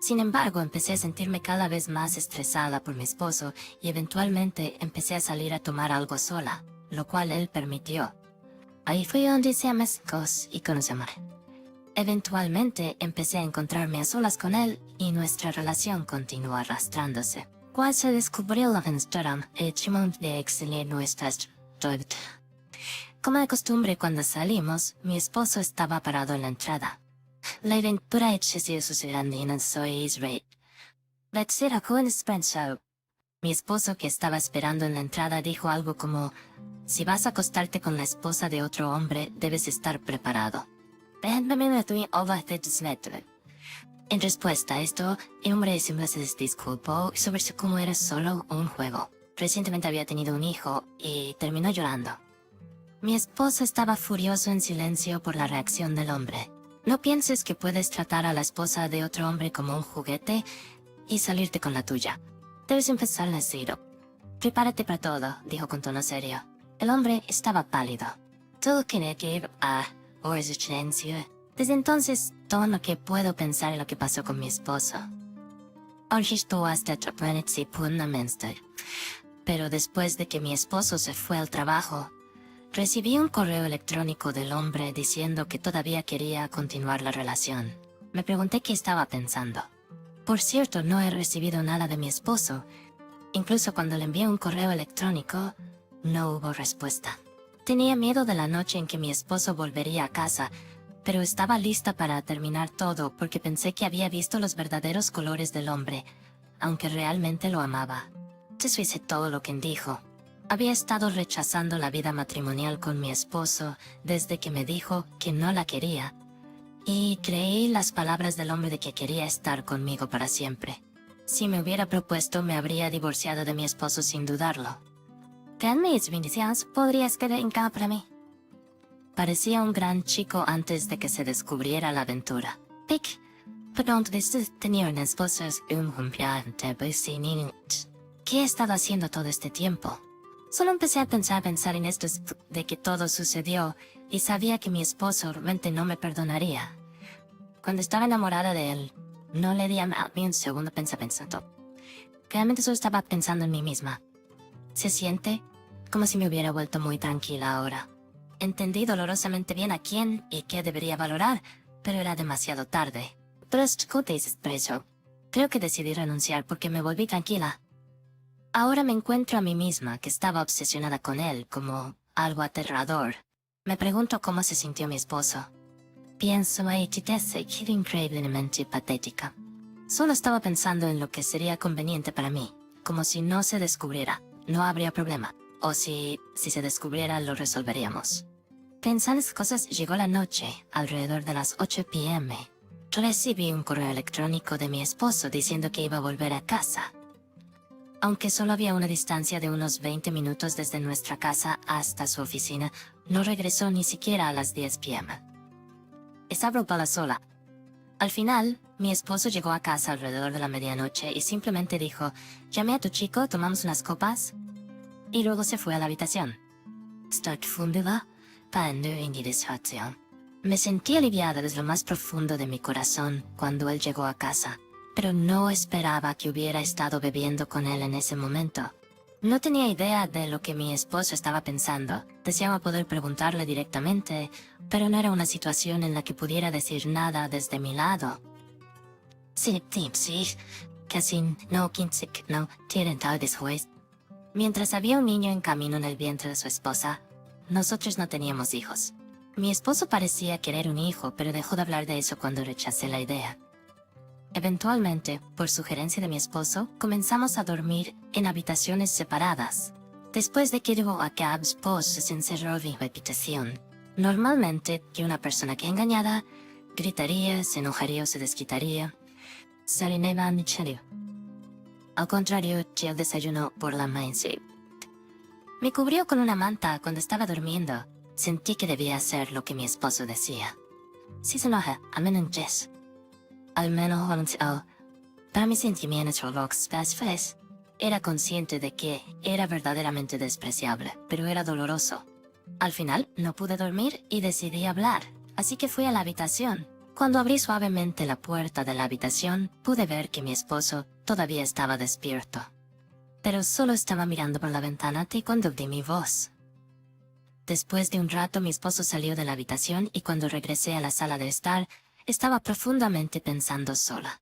Sin embargo, empecé a sentirme cada vez más estresada por mi esposo y eventualmente empecé a salir a tomar algo sola, lo cual él permitió. Ahí fue donde hicimos cosas y conocimos. Eventualmente empecé a encontrarme a solas con él y nuestra relación continuó arrastrándose. Cuando se descubrió la Instagram, echamos de exiliar nuestras... Como de costumbre cuando salimos, mi esposo estaba parado en la entrada. La aventura hecha sucediendo en soy Israel. Let's con Spencer. Mi esposo que estaba esperando en la entrada dijo algo como, si vas a acostarte con la esposa de otro hombre, debes estar preparado. En respuesta a esto, el hombre siempre se disculpó sobre cómo era solo un juego. Recientemente había tenido un hijo y terminó llorando. Mi esposo estaba furioso en silencio por la reacción del hombre. No pienses que puedes tratar a la esposa de otro hombre como un juguete y salirte con la tuya. Debes empezar a cero. Prepárate para todo, dijo con tono serio. El hombre estaba pálido. Todo tiene que ir a silencio. Desde entonces, todo lo que puedo pensar en lo que pasó con mi esposo. Pero después de que mi esposo se fue al trabajo, recibí un correo electrónico del hombre diciendo que todavía quería continuar la relación. Me pregunté qué estaba pensando. Por cierto, no he recibido nada de mi esposo. Incluso cuando le envié un correo electrónico, no hubo respuesta. Tenía miedo de la noche en que mi esposo volvería a casa, pero estaba lista para terminar todo porque pensé que había visto los verdaderos colores del hombre, aunque realmente lo amaba. Eso hice todo lo que dijo. Había estado rechazando la vida matrimonial con mi esposo desde que me dijo que no la quería, y creí las palabras del hombre de que quería estar conmigo para siempre. Si me hubiera propuesto, me habría divorciado de mi esposo sin dudarlo. Créanme, mis bendiciones, podrías quedar en casa para mí. Parecía un gran chico antes de que se descubriera la aventura. Perdón, tenía una esposa ¿Qué he estado haciendo todo este tiempo? Solo empecé a pensar en esto de que todo sucedió y sabía que mi esposo realmente no me perdonaría. Cuando estaba enamorada de él, no le di a mí un segundo pensamiento. Realmente solo estaba pensando en mí misma. Se siente como si me hubiera vuelto muy tranquila ahora. Entendí dolorosamente bien a quién y qué debería valorar, pero era demasiado tarde. Creo que decidí renunciar porque me volví tranquila. Ahora me encuentro a mí misma que estaba obsesionada con él como algo aterrador. Me pregunto cómo se sintió mi esposo. Pienso que era increíblemente patética. Solo estaba pensando en lo que sería conveniente para mí, como si no se descubriera, no habría problema, o si se descubriera lo resolveríamos. Pensando esas cosas llegó la noche, alrededor de las 8 p.m. Recibí un correo electrónico de mi esposo diciendo que iba a volver a casa. Aunque solo había una distancia de unos 20 minutos desde nuestra casa hasta su oficina, no regresó ni siquiera a las 10 p.m. Estaba preocupada sola. Al final, mi esposo llegó a casa alrededor de la medianoche y simplemente dijo, llamé a tu chico, tomamos unas copas, y luego se fue a la habitación. Me sentí aliviada desde lo más profundo de mi corazón cuando él llegó a casa. Pero no esperaba que hubiera estado bebiendo con él en ese momento. No tenía idea de lo que mi esposo estaba pensando. Deseaba poder preguntarle directamente, pero no era una situación en la que pudiera decir nada desde mi lado. Sí, casi no, tienen tal después. Mientras había un niño en camino en el vientre de su esposa, nosotros no teníamos hijos. Mi esposo parecía querer un hijo, pero dejó de hablar de eso cuando rechacé la idea. Eventualmente, por sugerencia de mi esposo, comenzamos a dormir en habitaciones separadas. Después de que llegó a cabo, esposo se encerró en mi habitación. Normalmente, que una persona que engañada gritaría, se enojaría o se desquitaría. Sarineva Micherio. Al contrario, yo desayunó por la mañana. Me cubrió con una manta cuando estaba durmiendo. Sentí que debía hacer lo que mi esposo decía. Si se enoja, a menos Jess. Al menos para mis sentimientos era consciente de que era verdaderamente despreciable, pero era doloroso. Al final no pude dormir y decidí hablar, así que fui a la habitación. Cuando abrí suavemente la puerta de la habitación, pude ver que mi esposo todavía estaba despierto. Pero solo estaba mirando por la ventana cuando oí mi voz. Después de un rato mi esposo salió de la habitación y cuando regresé a la sala de estar, estaba profundamente pensando sola.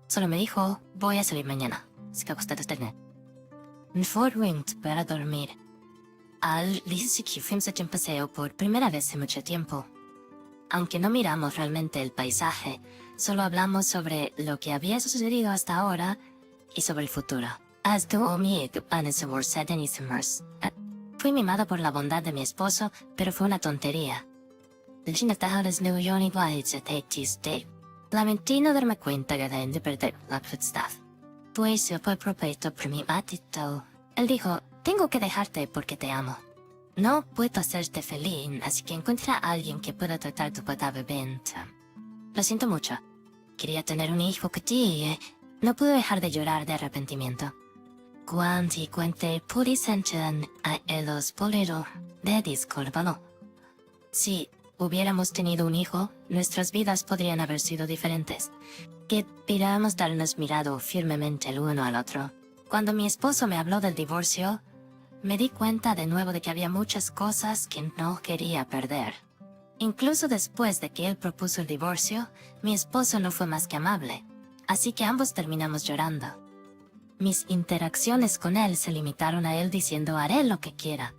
Solo me dijo, voy a salir mañana. Si que usted esté. Fue para dormir. Al dice que fuimos a un paseo por primera vez en mucho tiempo. Aunque no miramos realmente el paisaje, solo hablamos sobre lo que había sucedido hasta ahora y sobre el futuro. Fui mimado por la bondad de mi esposo, pero fue una tontería. Lamenté no darme cuenta de perder la plata. Pues yo fue propuesto por mi matito. Él dijo, tengo que dejarte porque te amo. No puedo hacerte feliz, así que encuentra a alguien que pueda tratar tu potable bien. Lo siento mucho. Quería tener un hijo que ti, no pude dejar de llorar de arrepentimiento. Cuando cuente pude sentir a los boleros de discúlpalo. Si hubiéramos tenido un hijo, nuestras vidas podrían haber sido diferentes. Que pudiéramos darnos mirado firmemente el uno al otro. Cuando mi esposo me habló del divorcio, me di cuenta de nuevo de que había muchas cosas que no quería perder. Incluso después de que él propuso el divorcio, mi esposo no fue más que amable, así que ambos terminamos llorando. Mis interacciones con él se limitaron a él diciendo haré lo que quiera.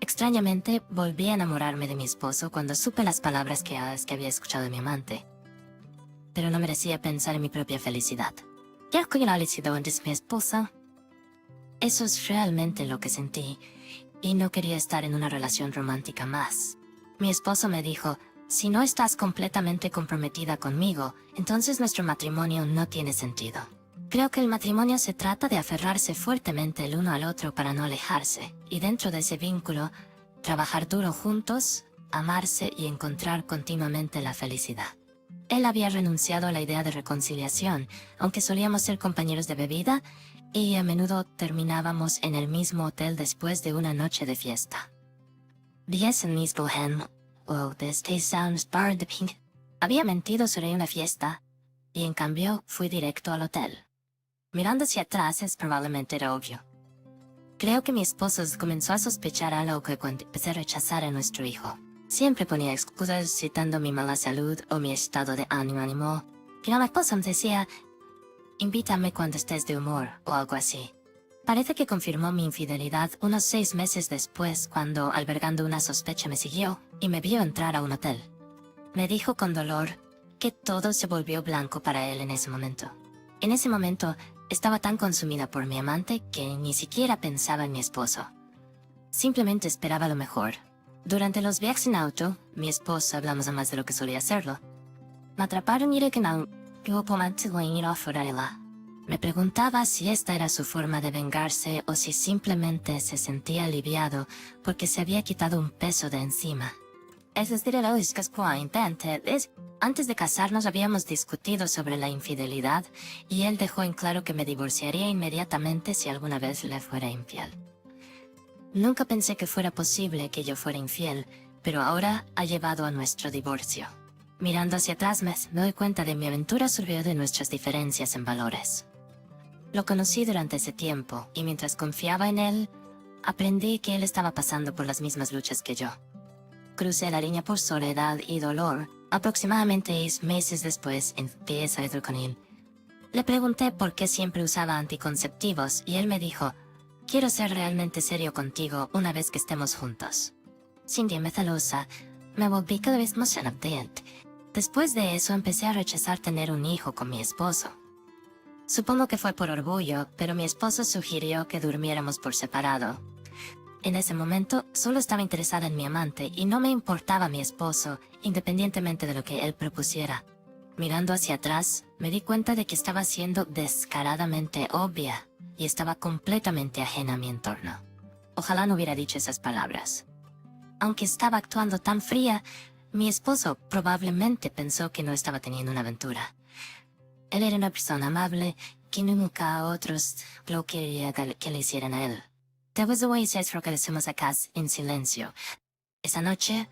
Extrañamente, volví a enamorarme de mi esposo cuando supe las palabras que había escuchado de mi amante. Pero no merecía pensar en mi propia felicidad. Ya que yo le he sido antes mi esposa. Eso es realmente lo que sentí, y no quería estar en una relación romántica más. Mi esposo me dijo, si no estás completamente comprometida conmigo, entonces nuestro matrimonio no tiene sentido. Creo que el matrimonio se trata de aferrarse fuertemente el uno al otro para no alejarse, y dentro de ese vínculo, trabajar duro juntos, amarse y encontrar continuamente la felicidad. Él había renunciado a la idea de reconciliación, aunque solíamos ser compañeros de bebida, y a menudo terminábamos en el mismo hotel después de una noche de fiesta. Había mentido sobre una fiesta, y en cambio fui directo al hotel. Mirando hacia atrás es probablemente era obvio. Creo que mi esposo comenzó a sospechar algo cuando empecé a rechazar a nuestro hijo. Siempre ponía excusas citando mi mala salud o mi estado de ánimo. Pero mi esposo me decía, invítame cuando estés de humor o algo así. Parece que confirmó mi infidelidad unos 6 meses después cuando, albergando una sospecha, me siguió y me vio entrar a un hotel. Me dijo con dolor que todo se volvió blanco para él en ese momento. En ese momento, estaba tan consumida por mi amante que ni siquiera pensaba en mi esposo. Simplemente esperaba lo mejor. Durante los viajes en auto, mi esposo hablamos más de lo que solía hacerlo. Me atraparon y me preguntaba si esta era su forma de vengarse o si simplemente se sentía aliviado porque se había quitado un peso de encima. Antes de casarnos habíamos discutido sobre la infidelidad y él dejó en claro que me divorciaría inmediatamente si alguna vez le fuera infiel. Nunca pensé que fuera posible que yo fuera infiel, pero ahora ha llevado a nuestro divorcio. Mirando hacia atrás me doy cuenta de mi aventura surgió de nuestras diferencias en valores. Lo conocí durante ese tiempo y mientras confiaba en él, aprendí que él estaba pasando por las mismas luchas que yo. Crucé la línea por soledad y dolor. Aproximadamente 6 meses después empecé a salir con él. Le pregunté por qué siempre usaba anticonceptivos y él me dijo, quiero ser realmente serio contigo una vez que estemos juntos. Sintiéndome celosa, me volví cada vez más inocente. Después de eso empecé a rechazar tener un hijo con mi esposo. Supongo que fue por orgullo, pero mi esposo sugirió que durmiéramos por separado. En ese momento, solo estaba interesada en mi amante y no me importaba mi esposo, independientemente de lo que él propusiera. Mirando hacia atrás, me di cuenta de que estaba siendo descaradamente obvia y estaba completamente ajena a mi entorno. Ojalá no hubiera dicho esas palabras. Aunque estaba actuando tan fría, mi esposo probablemente pensó que no estaba teniendo una aventura. Él era una persona amable que nunca a otros lo quería que le hicieran a él. Después de 6 regresamos a casa en silencio. Esa noche,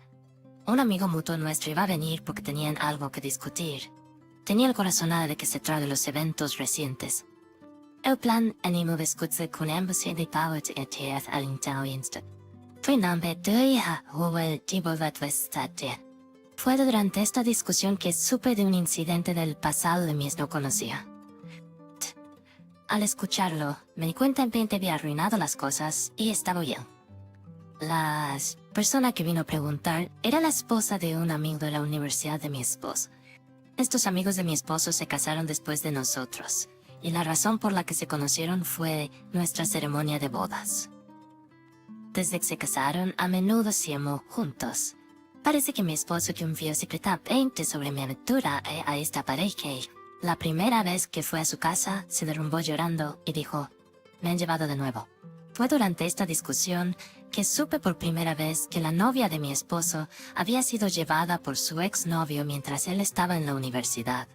Un amigo mutuo nuestro iba a venir porque tenían algo que discutir. Tenía el corazonada de que se trata de los eventos recientes. El plan animo discutirse con ambos de Power ETF al Insta. Fue nombre de hija o el tipo de vestate. Fue durante esta discusión que supe de un incidente del pasado de mis no conocía. Al escucharlo, me di cuenta en que había arruinado las cosas y estaba bien. La persona que vino a preguntar era la esposa de un amigo de la universidad de mi esposo. Estos amigos de mi esposo se casaron después de nosotros, y la razón por la que se conocieron fue nuestra ceremonia de bodas. Desde que se casaron, a menudo hacíamos juntos. Parece que mi esposo confió secretamente sobre mi aventura a esta pareja. La primera vez que fue a su casa, se derrumbó llorando y dijo, me han llevado de nuevo. Fue durante esta discusión que supe por primera vez que la novia de mi esposo había sido llevada por su exnovio mientras él estaba en la universidad.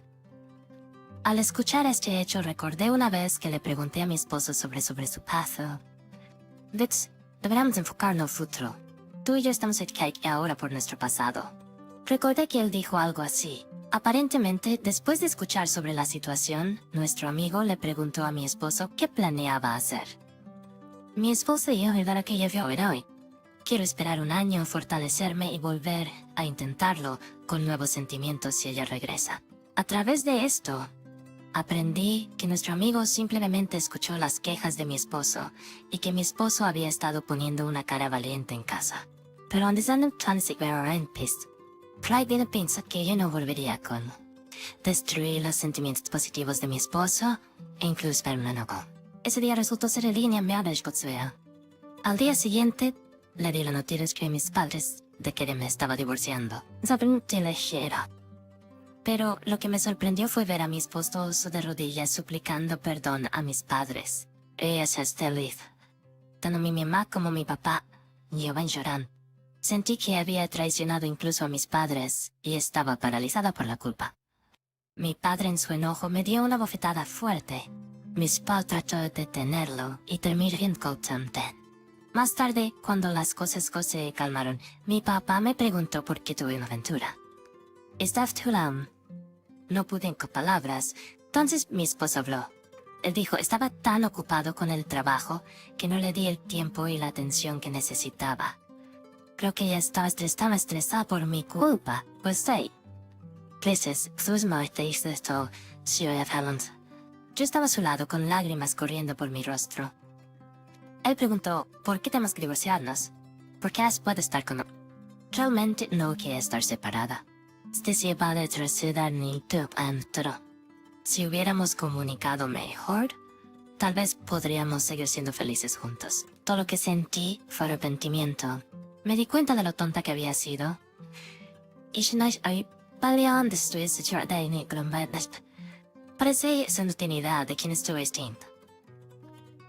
Al escuchar este hecho recordé una vez que le pregunté a mi esposo sobre su pasado. Vix, deberíamos enfocarnos en el futuro. Tú y yo estamos aquí ahora por nuestro pasado. Recordé que él dijo algo así. Aparentemente, después de escuchar sobre la situación, nuestro amigo le preguntó a mi esposo qué planeaba hacer. Mi esposa y yo era que ya vio hoy. Quiero esperar un año, fortalecerme y volver a intentarlo con nuevos sentimientos si ella regresa. A través de esto, aprendí que nuestro amigo simplemente escuchó las quejas de mi esposo y que mi esposo había estado poniendo una cara valiente en casa. Pero antes de Pride piensa que yo no volvería con destruir los sentimientos positivos de mi esposo e incluso para un enojo. Ese día resultó ser el día de Godzilla. Al día siguiente, le di la noticia a mis padres de que me estaba divorciando. Pero lo que me sorprendió fue ver a mi esposo de rodillas suplicando perdón a mis padres. Ella es feliz. Tanto mi mamá como mi papá iban llorando. Sentí que había traicionado incluso a mis padres y estaba paralizada por la culpa. Mi padre en su enojo me dio una bofetada fuerte. Mis padres trató de detenerlo y terminé bien también. Más tarde, cuando las cosas se calmaron, mi papá me preguntó por qué tuve una aventura. Estaba tulam. No pude con palabras, entonces mi esposo habló. Él dijo, estaba tan ocupado con el trabajo que no le di el tiempo y la atención que necesitaba. Creo que ella estaba estresada por mi culpa, pues sí. Gracias, sus muertes de esto, Sr. Halland. Yo estaba a su lado con lágrimas corriendo por mi rostro. Él preguntó, ¿por qué tenemos que divorciarnos? ¿Por qué puede estar con... Realmente no quiere estar separada. Si hubiéramos comunicado mejor, tal vez podríamos seguir siendo felices juntos. Todo lo que sentí fue arrepentimiento. Me di cuenta de lo tonta que había sido. Parece que no tiene idea de quién estoy distinto.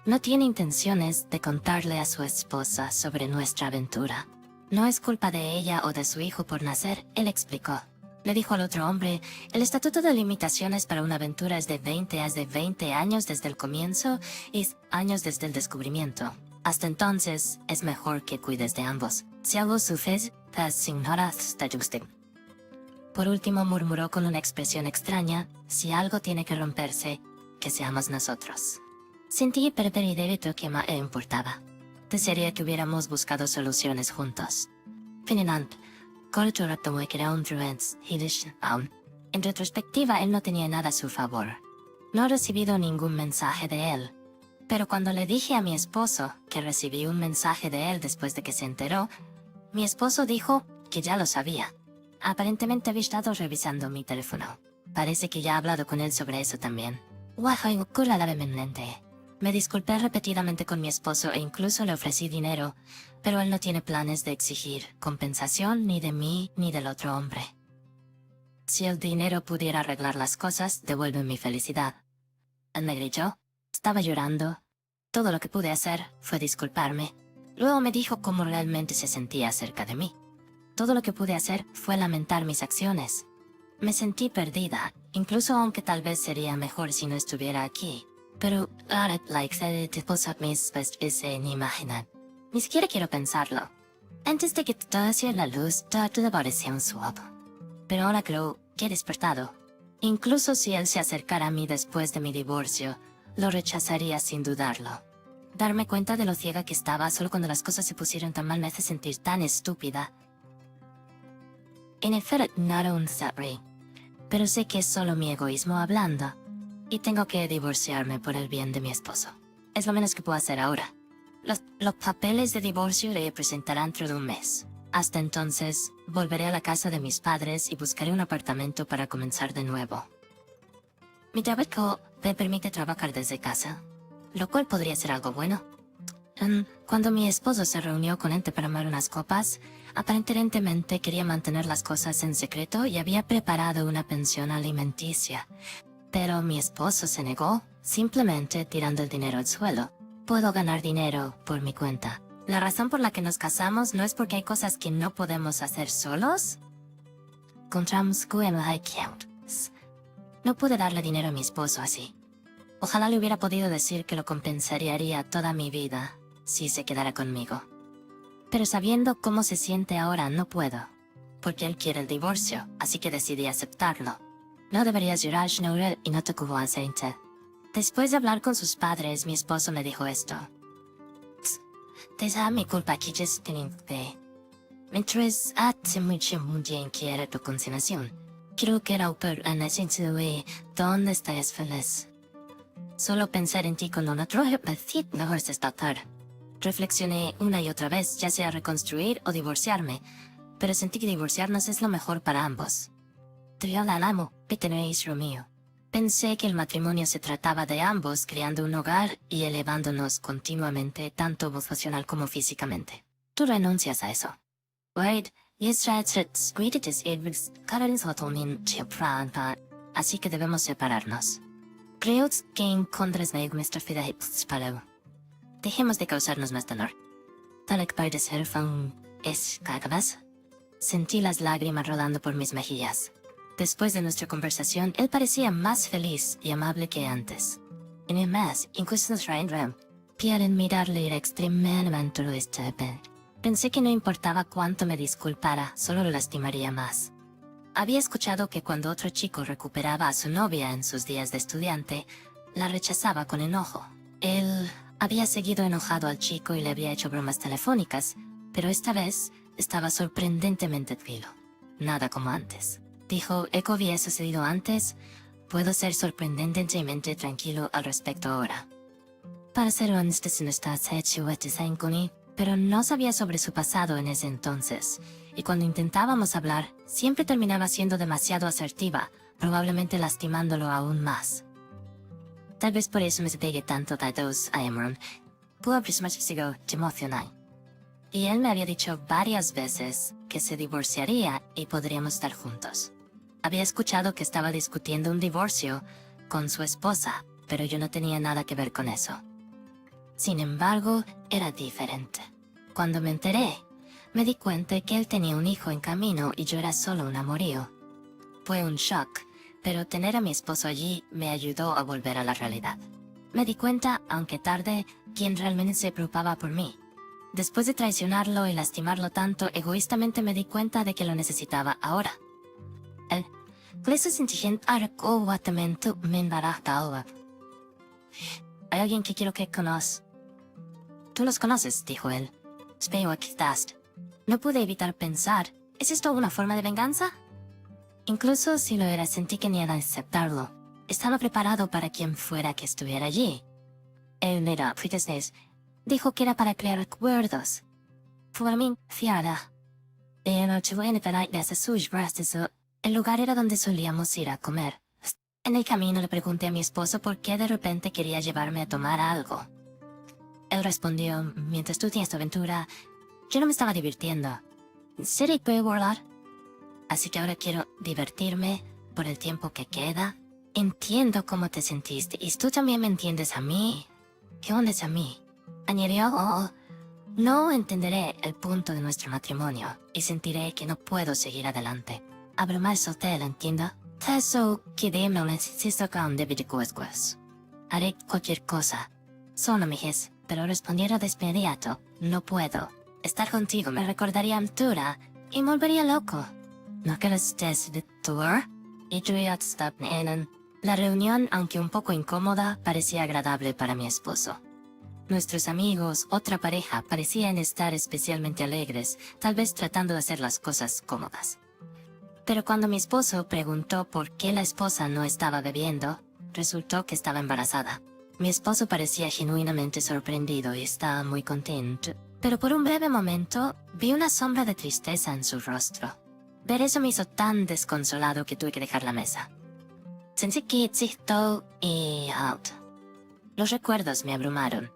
No tiene intenciones de contarle a su esposa sobre nuestra aventura. No es culpa de ella o de su hijo por nacer, él explicó. Le dijo al otro hombre, el estatuto de limitaciones para una aventura es de 20 años desde el comienzo y años desde el descubrimiento. Hasta entonces, es mejor que cuides de ambos. Si algo sufres, te ignoras de justo. Por último murmuró con una expresión extraña, si algo tiene que romperse, que seamos nosotros. Sentí perder y débito que me importaba. Desearía que hubiéramos buscado soluciones juntos. Finalmente, en retrospectiva, él no tenía nada a su favor. No he recibido ningún mensaje de él. Pero cuando le dije a mi esposo que recibí un mensaje de él después de que se enteró, mi esposo dijo que ya lo sabía. Aparentemente había estado revisando mi teléfono. Parece que ya he hablado con él sobre eso también. Me disculpé repetidamente con mi esposo e incluso le ofrecí dinero, pero él no tiene planes de exigir compensación ni de mí ni del otro hombre. Si el dinero pudiera arreglar las cosas, devuelve mi felicidad. Él me gritó, estaba llorando. Todo lo que pude hacer fue disculparme. Luego me dijo cómo realmente se sentía acerca de mí. Todo lo que pude hacer fue lamentar mis acciones. Me sentí perdida, incluso aunque tal vez sería mejor si no estuviera aquí. Pero ahora, ni siquiera quiero pensarlo. Antes de que todo hacia la luz, todo parecía un sueño. Pero ahora creo que he despertado. Incluso si él se acercara a mí después de mi divorcio, lo rechazaría sin dudarlo. Darme cuenta de lo ciega que estaba solo cuando las cosas se pusieron tan mal me hace sentir tan estúpida. En efecto, no era un sabri, pero sé que es solo mi egoísmo hablando. Y tengo que divorciarme por el bien de mi esposo. Es lo menos que puedo hacer ahora. Los papeles de divorcio le presentarán dentro de un mes. Hasta entonces, volveré a la casa de mis padres y buscaré un apartamento para comenzar de nuevo. Mi trabajo me permite trabajar desde casa, lo cual podría ser algo bueno. Cuando mi esposo se reunió con gente para tomar unas copas, aparentemente quería mantener las cosas en secreto y había preparado una pensión alimenticia. Pero mi esposo se negó, simplemente tirando el dinero al suelo. Puedo ganar dinero por mi cuenta. La razón por la que nos casamos no es porque hay cosas que no podemos hacer solos. Encontramos que no hay count. No pude darle dinero a mi esposo así. Ojalá le hubiera podido decir que lo compensaría toda mi vida si se quedara conmigo. Pero sabiendo cómo se siente ahora, no puedo. Porque él quiere el divorcio, así que decidí aceptarlo. No deberías llorar, Schnurr, y no te cubo aceite. Después de hablar con sus padres, mi esposo me dijo esto. Te mi culpa que ya fe. Mientras hace mucho bien que era tu consignación. Quiero que era por en esencia de dónde estás feliz. Solo pensar en ti con lo natural mejor se está tarde. Reflexioné una y otra vez, ya sea reconstruir o divorciarme, pero sentí que divorciarnos es lo mejor para ambos. Yo la amo, tenéis lo mío. Pensé que el matrimonio se trataba de ambos creando un hogar y elevándonos continuamente, tanto emocional como físicamente. Tú renuncias a eso. Así que debemos separarnos. Creo que encontrarás nuestra vida para. Dejemos de causarnos más dolor. Tal que parece ser es cagabas. Sentí las lágrimas rodando por mis mejillas. Después de nuestra conversación, él parecía más feliz y amable que antes. En el más, incluso nos reían. Pierden mirarle era extremadamente estable. Pensé que no importaba cuánto me disculpara, solo lo lastimaría más. Había escuchado que cuando otro chico recuperaba a su novia en sus días de estudiante, la rechazaba con enojo. Él había seguido enojado al chico y le había hecho bromas telefónicas, pero esta vez estaba sorprendentemente tranquilo. Nada como antes. Dijo, ¿eco había sucedido antes? Puedo ser sorprendentemente tranquilo al respecto ahora. Para ser honesto, no estás hecho pero no sabía sobre su pasado en ese entonces, y cuando intentábamos hablar, siempre terminaba siendo demasiado asertiva, probablemente lastimándolo aún más. Tal vez por eso me despegué tanto de dos a Emron. Pudo aproximarse te emocioné. Y él me había dicho varias veces que se divorciaría y podríamos estar juntos. Había escuchado que estaba discutiendo un divorcio con su esposa, pero yo no tenía nada que ver con eso. Sin embargo, era diferente. Cuando me enteré, me di cuenta que él tenía un hijo en camino y yo era solo un amorío. Fue un shock, pero tener a mi esposo allí me ayudó a volver a la realidad. Me di cuenta, aunque tarde, quién realmente se preocupaba por mí. Después de traicionarlo y lastimarlo tanto, egoístamente me di cuenta de que lo necesitaba ahora. Él, clases inteligente arco batamento me embarazaba. Hay alguien que quiero que conozcas. Tú los conoces, dijo él. Espero que estás. No pude evitar pensar, ¿es esto una forma de venganza? Incluso si lo era, sentí que ni era aceptarlo. Estaba preparado para quien fuera que estuviera allí. Él era, dijo que era para crear recuerdos. Fue a mí, fiada. El lugar era donde solíamos ir a comer. En el camino le pregunté a mi esposo por qué de repente quería llevarme a tomar algo. Él respondió, mientras tú tienes tu aventura, yo no me estaba divirtiendo. ¿En serio puedo burlar? Así que ahora quiero divertirme por el tiempo que queda. Entiendo cómo te sentiste y tú también me entiendes a mí. ¿Qué onda es a mí? Añadió, no entenderé el punto de nuestro matrimonio y sentiré que no puedo seguir adelante. Hablo más hotel, ¿entiendo? Eso que de no necesito con debidicuescues. Haré cualquier cosa. Solo me pero respondieron de inmediato, no puedo. Estar contigo me recordaría aventura y me volvería loco. ¿No quieres de tour? Y yo ya estaba en la reunión, aunque un poco incómoda, parecía agradable para mi esposo. Nuestros amigos, otra pareja, parecían estar especialmente alegres, tal vez tratando de hacer las cosas cómodas. Pero cuando mi esposo preguntó por qué la esposa no estaba bebiendo, resultó que estaba embarazada. Mi esposo parecía genuinamente sorprendido y estaba muy contento, pero por un breve momento vi una sombra de tristeza en su rostro. Ver eso me hizo tan desconsolado que tuve que dejar la mesa. Sentí que existo y out. Los recuerdos me abrumaron.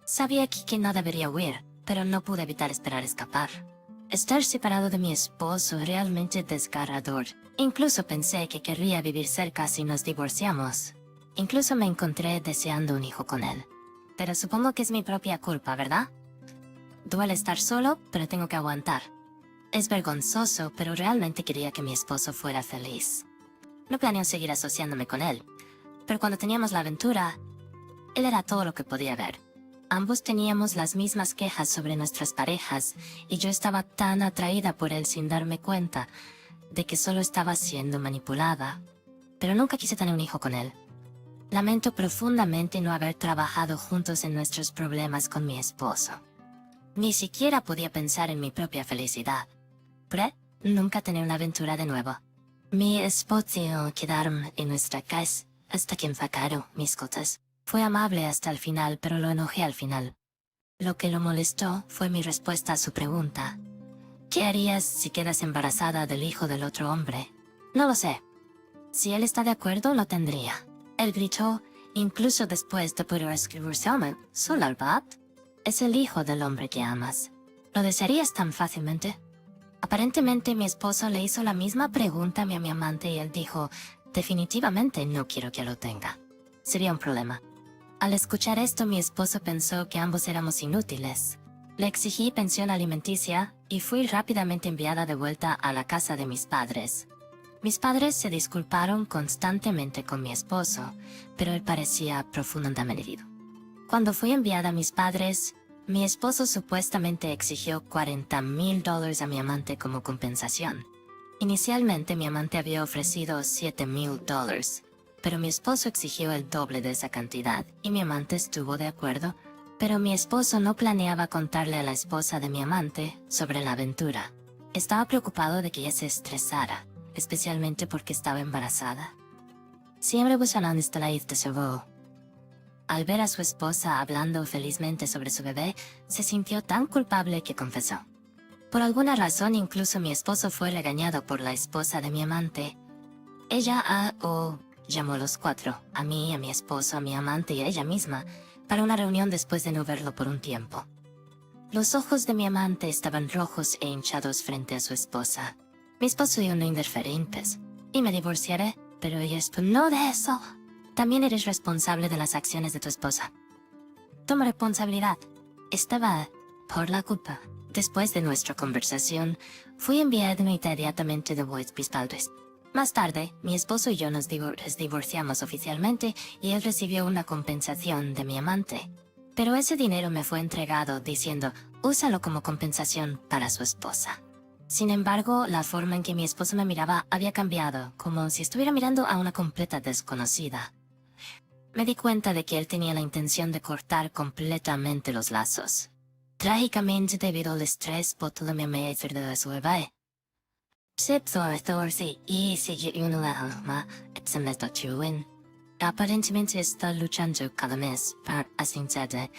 Sabía que no debería huir, pero no pude evitar esperar escapar. Estar separado de mi esposo es realmente desgarrador. Incluso pensé que querría vivir cerca si nos divorciamos. Incluso me encontré deseando un hijo con él. Pero supongo que es mi propia culpa, ¿verdad? Duele estar solo, pero tengo que aguantar. Es vergonzoso, pero realmente quería que mi esposo fuera feliz. No planeo seguir asociándome con él, pero cuando teníamos la aventura, él era todo lo que podía ver. Ambos teníamos las mismas quejas sobre nuestras parejas, y yo estaba tan atraída por él sin darme cuenta de que solo estaba siendo manipulada. Pero nunca quise tener un hijo con él. Lamento profundamente no haber trabajado juntos en nuestros problemas con mi esposo. Ni siquiera podía pensar en mi propia felicidad. Pero nunca tener una aventura de nuevo. Mi esposo quedaron en nuestra casa hasta que empacaron mis cosas. Fue amable hasta el final, pero lo enojé al final. Lo que lo molestó fue mi respuesta a su pregunta. ¿Qué harías si quedas embarazada del hijo del otro hombre? No lo sé. Si él está de acuerdo, lo tendría. Él gritó, incluso después de poder escribirse solo al bat. Es el hijo del hombre que amas. ¿Lo desearías tan fácilmente? Aparentemente mi esposo le hizo la misma pregunta a mi amante y él dijo, definitivamente no quiero que lo tenga. Sería un problema. Al escuchar esto, mi esposo pensó que ambos éramos inútiles. Le exigí pensión alimenticia y fui rápidamente enviada de vuelta a la casa de mis padres. Mis padres se disculparon constantemente con mi esposo, pero él parecía profundamente herido. Cuando fui enviada a mis padres, mi esposo supuestamente exigió $40,000 a mi amante como compensación. Inicialmente mi amante había ofrecido $7,000. Pero mi esposo exigió el doble de esa cantidad, y mi amante estuvo de acuerdo, pero mi esposo no planeaba contarle a la esposa de mi amante sobre la aventura. Estaba preocupado de que ella se estresara, especialmente porque estaba embarazada. Siempre buscando la de su voz. Al ver a su esposa hablando felizmente sobre su bebé, se sintió tan culpable que confesó. Por alguna razón, incluso mi esposo fue regañado por la esposa de mi amante. Ella llamó a los cuatro, a mí, a mi esposo, a mi amante y a ella misma, para una reunión después de no verlo por un tiempo. Los ojos de mi amante estaban rojos e hinchados frente a su esposa. Mi esposo y yo no indiferentes, y me divorciaré, pero ella no de eso. También eres responsable de las acciones de tu esposa. Toma responsabilidad. Estaba por la culpa. Después de nuestra conversación, fui enviada inmediatamente de vuelta a mis padres. Más tarde, mi esposo y yo nos divorciamos oficialmente y él recibió una compensación de mi amante. Pero ese dinero me fue entregado diciendo, úsalo como compensación para su esposa. Sin embargo, la forma en que mi esposo me miraba había cambiado, como si estuviera mirando a una completa desconocida. Me di cuenta de que él tenía la intención de cortar completamente los lazos. Trágicamente, debido al estrés, botó mi amante de su bebé. Aparentemente está luchando cada mes para ascender.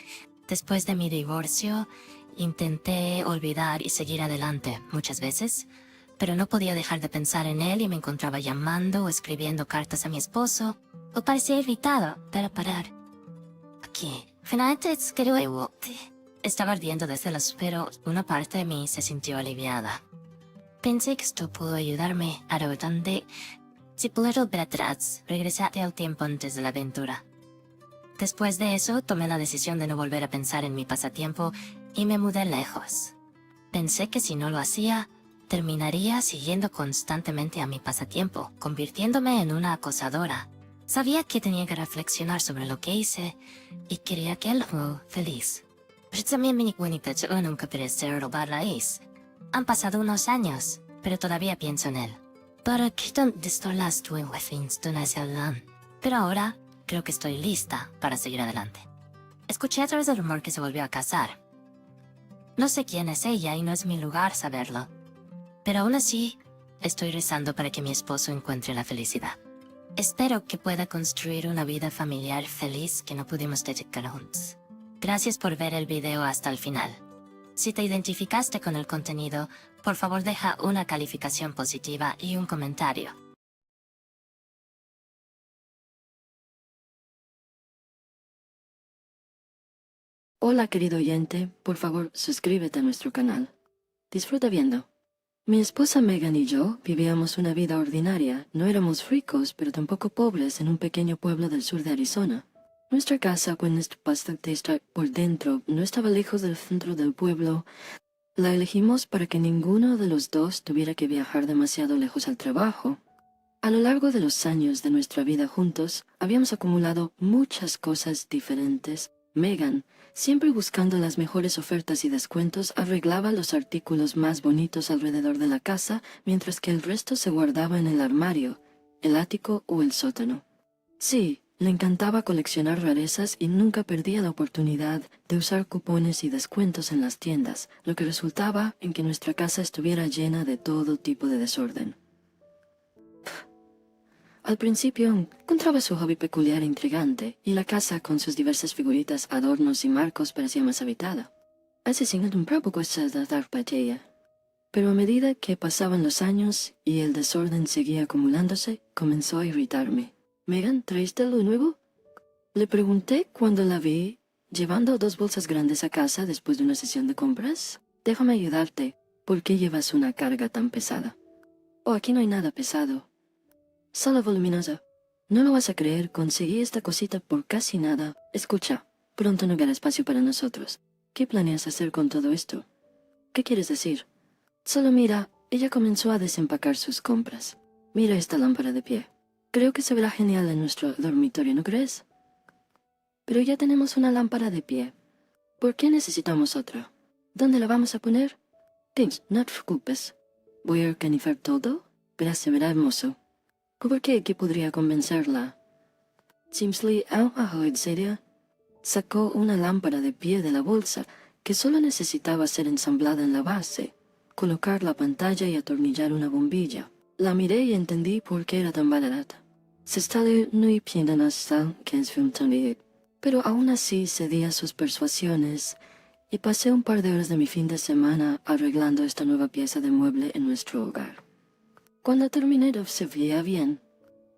Después de mi divorcio, intenté olvidar y seguir adelante muchas veces, pero no podía dejar de pensar en él y me encontraba llamando o escribiendo cartas a mi esposo, o parecía irritado para parar. Aquí, finalmente estaba ardiendo de celos, pero una parte de mí se sintió aliviada. Pensé que esto pudo ayudarme a redundar. Si puedo ver atrás, regresate al tiempo antes de la aventura. Después de eso, tomé la decisión de no volver a pensar en mi pasatiempo y me mudé lejos. Pensé que si no lo hacía, terminaría siguiendo constantemente a mi pasatiempo, convirtiéndome en una acosadora. Sabía que tenía que reflexionar sobre lo que hice y quería que él fuera feliz. Przynajmniej nie te nunca parecer robar raíz. Han pasado unos años, pero todavía pienso en él. Para quitar de estar las tuenhuefins pero ahora creo que estoy lista para seguir adelante. Escuché a través del rumor que se volvió a casar. No sé quién es ella y no es mi lugar saberlo. Pero aún así, estoy rezando para que mi esposo encuentre la felicidad. Espero que pueda construir una vida familiar feliz que no pudimos dedicar juntos. Gracias por ver el video hasta el final. Si te identificaste con el contenido, por favor deja una calificación positiva y un comentario. Hola querido oyente, por favor suscríbete a nuestro canal. Disfruta viendo. Mi esposa Megan y yo vivíamos una vida ordinaria. No éramos ricos, pero tampoco pobres en un pequeño pueblo del sur de Arizona. Nuestra casa, con nuestro pastel por dentro, no estaba lejos del centro del pueblo. La elegimos para que ninguno de los dos tuviera que viajar demasiado lejos al trabajo. A lo largo de los años de nuestra vida juntos, habíamos acumulado muchas cosas diferentes. Megan, siempre buscando las mejores ofertas y descuentos, arreglaba los artículos más bonitos alrededor de la casa, mientras que el resto se guardaba en el armario, el ático o el sótano. Sí, le encantaba coleccionar rarezas y nunca perdía la oportunidad de usar cupones y descuentos en las tiendas, lo que resultaba en que nuestra casa estuviera llena de todo tipo de desorden. Al principio encontraba su hobby peculiar e intrigante, y la casa con sus diversas figuritas, adornos y marcos parecía más habitada. Asesinato un poco de dar batalla. Pero a medida que pasaban los años y el desorden seguía acumulándose, comenzó a irritarme. «Megan, ¿traíste lo nuevo?», le pregunté cuando la vi llevando 2 bolsas grandes a casa después de una sesión de compras. «Déjame ayudarte. ¿Por qué llevas una carga tan pesada?» «Oh, aquí no hay nada pesado. Solo voluminosa. No lo vas a creer, conseguí esta cosita por casi nada. Escucha, pronto no habrá espacio para nosotros. ¿Qué planeas hacer con todo esto?» «¿Qué quieres decir?» «Solo mira», ella comenzó a desempacar sus compras. «Mira esta lámpara de pie. Creo que se verá genial en nuestro dormitorio, ¿no crees?» «Pero ya tenemos una lámpara de pie. ¿Por qué necesitamos otra? ¿Dónde la vamos a poner?» «Thanks, no te preocupes. Voy a organizar todo, pero se verá hermoso». ¿Por qué? ¿Qué podría convencerla? Simsley, en serio, sacó una lámpara de pie de la bolsa que solo necesitaba ser ensamblada en la base, colocar la pantalla y atornillar una bombilla. La miré y entendí por qué era tan barata. Se estaba muy bien hasta que es también. Pero aún así cedí a sus persuasiones y pasé un par de horas de mi fin de semana arreglando esta nueva pieza de mueble en nuestro hogar. Cuando terminé se veía bien.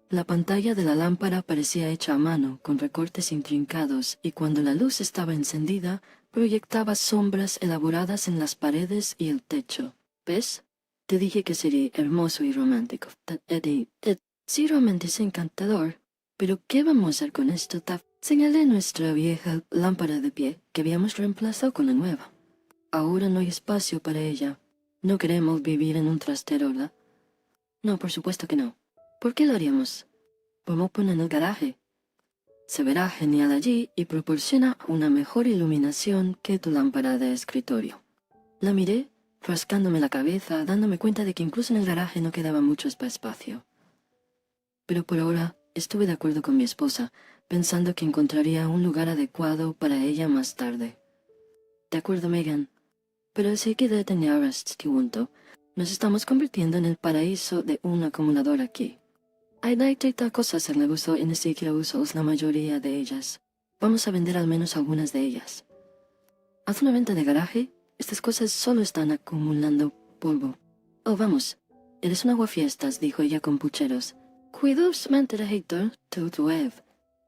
La pantalla de la lámpara parecía hecha a mano, con recortes intrincados, y cuando la luz estaba encendida, proyectaba sombras elaboradas en las paredes y el techo. ¿Ves? Te dije que sería hermoso y romántico. Sí, realmente es encantador. Pero ¿qué vamos a hacer con esto, Taf? Señalé nuestra vieja lámpara de pie, que habíamos reemplazado con la nueva. Ahora no hay espacio para ella. No queremos vivir en un trastero, ¿verdad? No, por supuesto que no. ¿Por qué lo haríamos? Podemos poner en el garaje. Se verá genial allí y proporciona una mejor iluminación que tu lámpara de escritorio. La miré, rascándome la cabeza, dándome cuenta de que incluso en el garaje no quedaba mucho espacio. Pero por ahora estuve de acuerdo con mi esposa, pensando que encontraría un lugar adecuado para ella más tarde. De acuerdo, Megan. Pero sí que de tener este punto. Nos estamos convirtiendo en el paraíso de un acumulador aquí. Hay 30 cosas en el uso y ni siquiera uso la mayoría de ellas. Vamos a vender al menos algunas de ellas. Haz una venta de garaje. Estas cosas solo están acumulando polvo. Oh, vamos. Eres un aguafiestas, dijo ella con pucheros. Cuidadosamente, Héctor, tu web.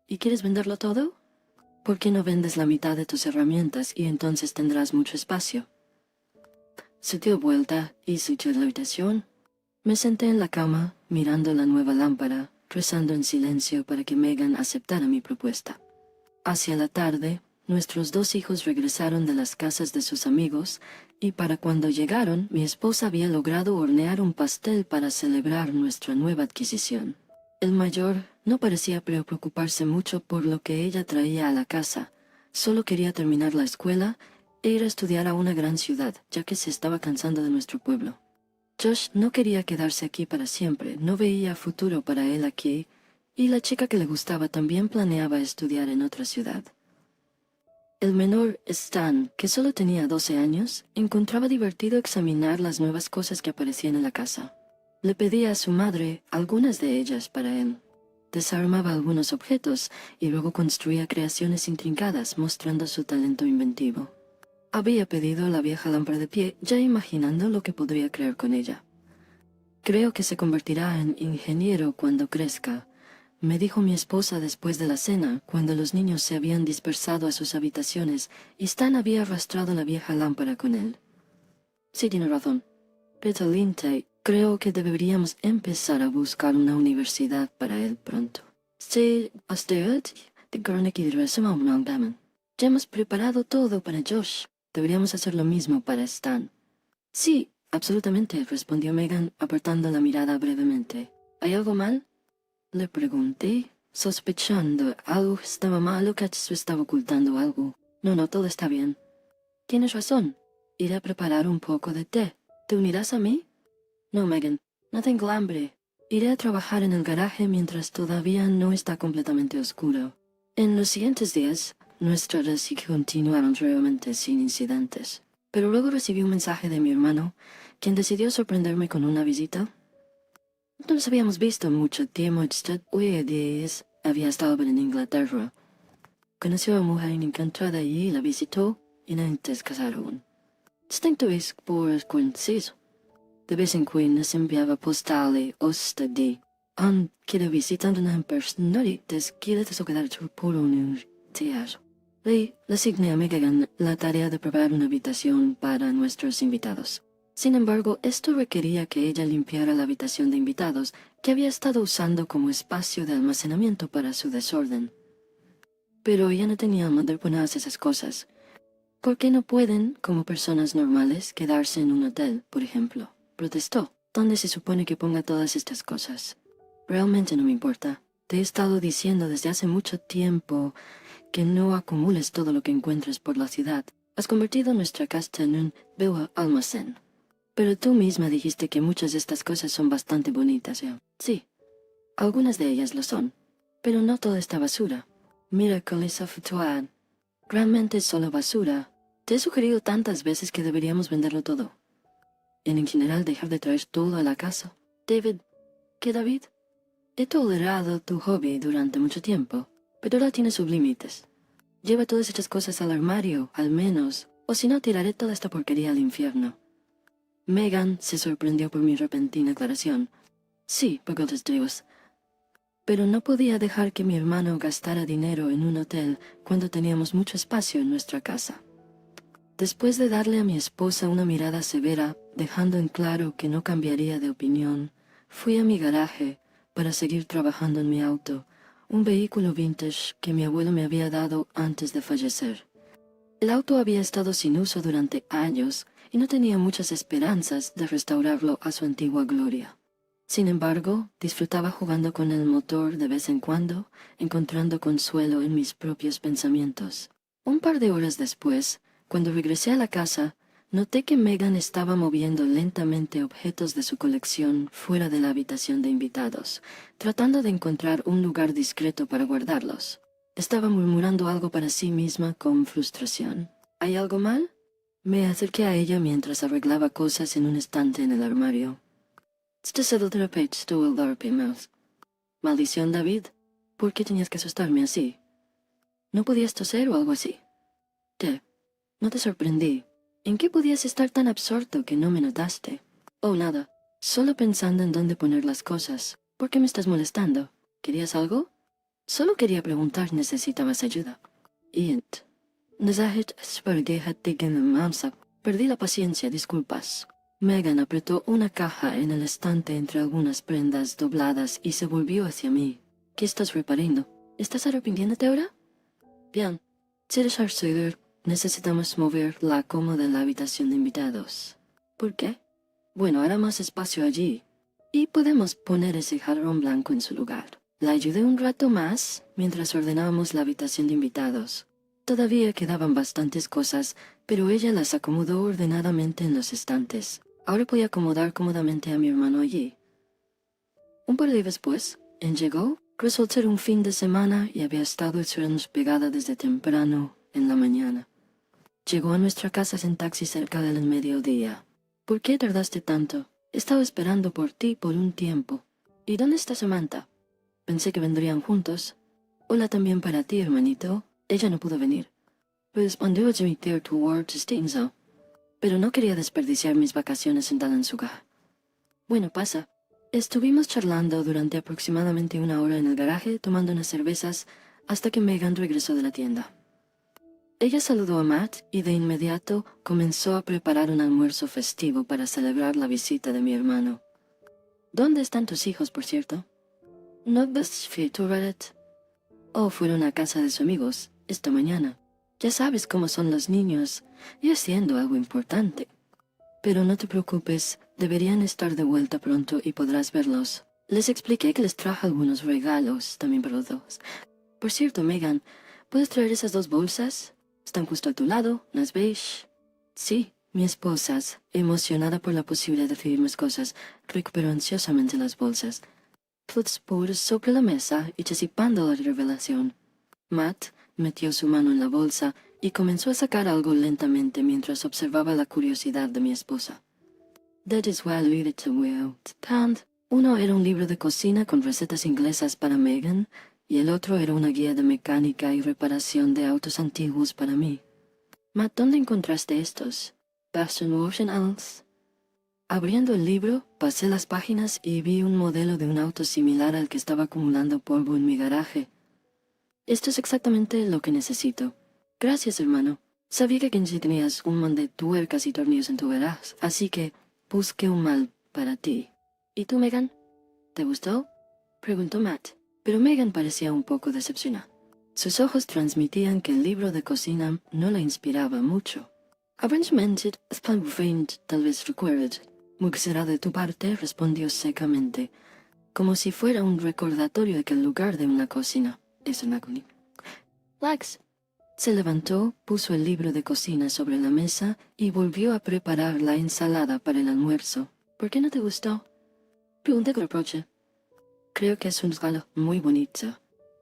¿Y quieres venderlo todo? ¿Por qué no vendes la mitad de tus herramientas y entonces tendrás mucho espacio? Se dio vuelta y subió a la habitación. Me senté en la cama, mirando la nueva lámpara, rezando en silencio para que Megan aceptara mi propuesta. Hacia la tarde, nuestros 2 hijos regresaron de las casas de sus amigos, y para cuando llegaron, mi esposa había logrado hornear un pastel para celebrar nuestra nueva adquisición. El mayor no parecía preocuparse mucho por lo que ella traía a la casa, solo quería terminar la escuela e ir a estudiar a una gran ciudad, ya que se estaba cansando de nuestro pueblo. Josh no quería quedarse aquí para siempre, no veía futuro para él aquí, y la chica que le gustaba también planeaba estudiar en otra ciudad. El menor, Stan, que solo tenía 12 años, encontraba divertido examinar las nuevas cosas que aparecían en la casa. Le pedía a su madre algunas de ellas para él. Desarmaba algunos objetos y luego construía creaciones intrincadas mostrando su talento inventivo. Había pedido la vieja lámpara de pie, ya imaginando lo que podría crear con ella. Creo que se convertirá en ingeniero cuando crezca, me dijo mi esposa después de la cena, cuando los niños se habían dispersado a sus habitaciones y Stan había arrastrado la vieja lámpara con él. Sí, tiene razón. Pero Lindsay, creo que deberíamos empezar a buscar una universidad para él pronto. Sí, usted, ya hemos preparado todo para Josh. Deberíamos hacer lo mismo para Stan. Sí, absolutamente, respondió Megan, apartando la mirada brevemente. ¿Hay algo mal? Le pregunté, sospechando algo estaba mal o que se estaba ocultando algo. No, todo está bien. Tienes razón. Iré a preparar un poco de té. ¿Te unirás a mí? No, Megan, no tengo hambre. Iré a trabajar en el garaje mientras todavía no está completamente oscuro. En los siguientes días, nuestras horas continuaron realmente sin incidentes. Pero luego recibí un mensaje de mi hermano, quien decidió sorprenderme con una visita. No nos habíamos visto mucho tiempo, había estado en Inglaterra. Conoció a una mujer encantada allí, la visitó y antes casaron. Distinto es por coinciso. De vez en cuando nos enviaba postales de quiere visitar una persona y quiere quedar por un teatro. Le asigné a Megan la tarea de preparar una habitación para nuestros invitados. Sin embargo, esto requería que ella limpiara la habitación de invitados que había estado usando como espacio de almacenamiento para su desorden. Pero ella no tenía manera de poner esas cosas. ¿Por qué no pueden, como personas normales, quedarse en un hotel, por ejemplo? Protestó. ¿Dónde se supone que ponga todas estas cosas? Realmente no me importa. Te he estado diciendo desde hace mucho tiempo que no acumules todo lo que encuentres por la ciudad. Has convertido nuestra casa en un almacén. Pero tú misma dijiste que muchas de estas cosas son bastante bonitas, ¿eh? Sí, algunas de ellas lo son. Pero no toda esta basura. Mira con esa foto. Realmente es solo basura. Te he sugerido tantas veces que deberíamos venderlo todo. En general, dejar de traer todo a la casa. David, ¿qué David? He tolerado tu hobby durante mucho tiempo, pero ahora tiene sus límites. Lleva todas estas cosas al armario, al menos, o si no tiraré toda esta porquería al infierno. Megan se sorprendió por mi repentina aclaración. Sí, por Dios, Dios. Pero no podía dejar que mi hermano gastara dinero en un hotel cuando teníamos mucho espacio en nuestra casa. Después de darle a mi esposa una mirada severa, dejando en claro que no cambiaría de opinión, fui a mi garaje para seguir trabajando en mi auto, un vehículo vintage que mi abuelo me había dado antes de fallecer. El auto había estado sin uso durante años y no tenía muchas esperanzas de restaurarlo a su antigua gloria. Sin embargo, disfrutaba jugando con el motor de vez en cuando, encontrando consuelo en mis propios pensamientos. Un par de horas después, cuando regresé a la casa, noté que Megan estaba moviendo lentamente objetos de su colección fuera de la habitación de invitados, tratando de encontrar un lugar discreto para guardarlos. Estaba murmurando algo para sí misma con frustración. ¿Hay algo mal? Me acerqué a ella mientras arreglaba cosas en un estante en el armario. Maldición, David. ¿Por qué tenías que asustarme así? ¿No podías toser o algo así? No te sorprendí. ¿En qué podías estar tan absorto que no me notaste? Oh, nada. Solo pensando en dónde poner las cosas. ¿Por qué me estás molestando? ¿Querías algo? Solo quería preguntar, ¿necesitabas ayuda? Perdí la paciencia, disculpas. Megan apretó una caja en el estante entre algunas prendas dobladas y se volvió hacia mí. ¿Qué estás reparando? ¿Estás arrepintiéndote ahora? Bien. Necesitamos mover la cómoda de la habitación de invitados. ¿Por qué? Bueno, hará más espacio allí. Y podemos poner ese jarrón blanco en su lugar. La ayudé un rato más mientras ordenábamos la habitación de invitados. Todavía quedaban bastantes cosas pero ella las acomodó ordenadamente en los estantes. Ahora podía acomodar cómodamente a mi hermano allí. Un par de días después, él llegó, resultó ser un fin de semana y había estado esperando su pegada desde temprano en la mañana. Llegó a nuestra casa en taxi cerca del mediodía. ¿Por qué tardaste tanto? He estado esperando por ti por un tiempo. ¿Y dónde está Samantha? Pensé que vendrían juntos. Hola también para ti, hermanito. Ella no pudo venir. Respondió Jimmy towards Stinzo. Pero no quería desperdiciar mis vacaciones sentada en su caja. Bueno, pasa. Estuvimos charlando durante aproximadamente una hora en el garaje, tomando unas cervezas, hasta que Megan regresó de la tienda. Ella saludó a Matt y de inmediato comenzó a preparar un almuerzo festivo para celebrar la visita de mi hermano. ¿Dónde están tus hijos, por cierto? ¿No ves Reddit? Oh, fueron a casa de sus amigos esta mañana. Ya sabes cómo son los niños, y haciendo algo importante. Pero no te preocupes, deberían estar de vuelta pronto y podrás verlos. Les expliqué que les traje algunos regalos, también para los dos. Por cierto, Megan, ¿puedes traer esas 2 bolsas? Están justo a tu lado, ¿las ves? Sí, mi esposa, emocionada por la posibilidad de recibir más cosas, recuperó ansiosamente las bolsas. Puso sobre la mesa y chasipando la revelación. Matt metió su mano en la bolsa y comenzó a sacar algo lentamente mientras observaba la curiosidad de mi esposa. That is why I read it to well. Uno era un libro de cocina con recetas inglesas para Megan y el otro era una guía de mecánica y reparación de autos antiguos para mí. Matt, ¿dónde encontraste estos? Bastion Originals. Abriendo el libro, pasé las páginas y vi un modelo de un auto similar al que estaba acumulando polvo en mi garaje. Esto es exactamente lo que necesito. Gracias, hermano. Sabía que tenías un montón de tuercas y tornillos en tu garaje, así que busqué un mal para ti. ¿Y tú, Megan? ¿Te gustó? Preguntó Matt, pero Megan parecía un poco decepcionada. Sus ojos transmitían que el libro de cocina no la inspiraba mucho. Aparentemente, tal vez recuerdes. Muy será de tu parte, respondió secamente, como si fuera un recordatorio de que el lugar de una cocina es una cocina. Lax. Se levantó, puso el libro de cocina sobre la mesa y volvió a preparar la ensalada para el almuerzo. ¿Por qué no te gustó? Pregunté con reproche. Creo que es un regalo muy bonito.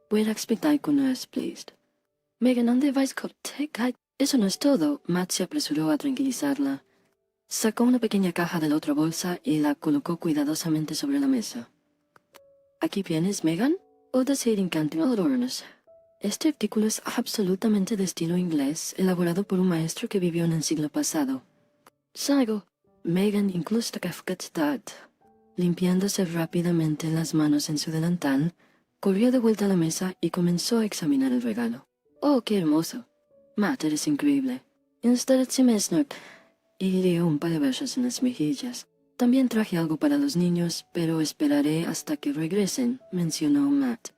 Voy a explicar con no es pleased. Megan, ¿dónde vais con te? Eso no es todo. Matt se apresuró a tranquilizarla. Sacó una pequeña caja de la otra bolsa y la colocó cuidadosamente sobre la mesa. ¿Aquí vienes, Megan? ¿O deseas encantarnos? Este artículo es absolutamente de estilo inglés, elaborado por un maestro que vivió en el siglo pasado. Sago. Megan incluso limpiándose rápidamente las manos en su delantal, corrió de vuelta a la mesa y comenzó a examinar el regalo. ¡Oh, qué hermoso! Matt, eres increíble. Y dio un par de besos en las mejillas. También traje algo para los niños, pero esperaré hasta que regresen, mencionó Matt.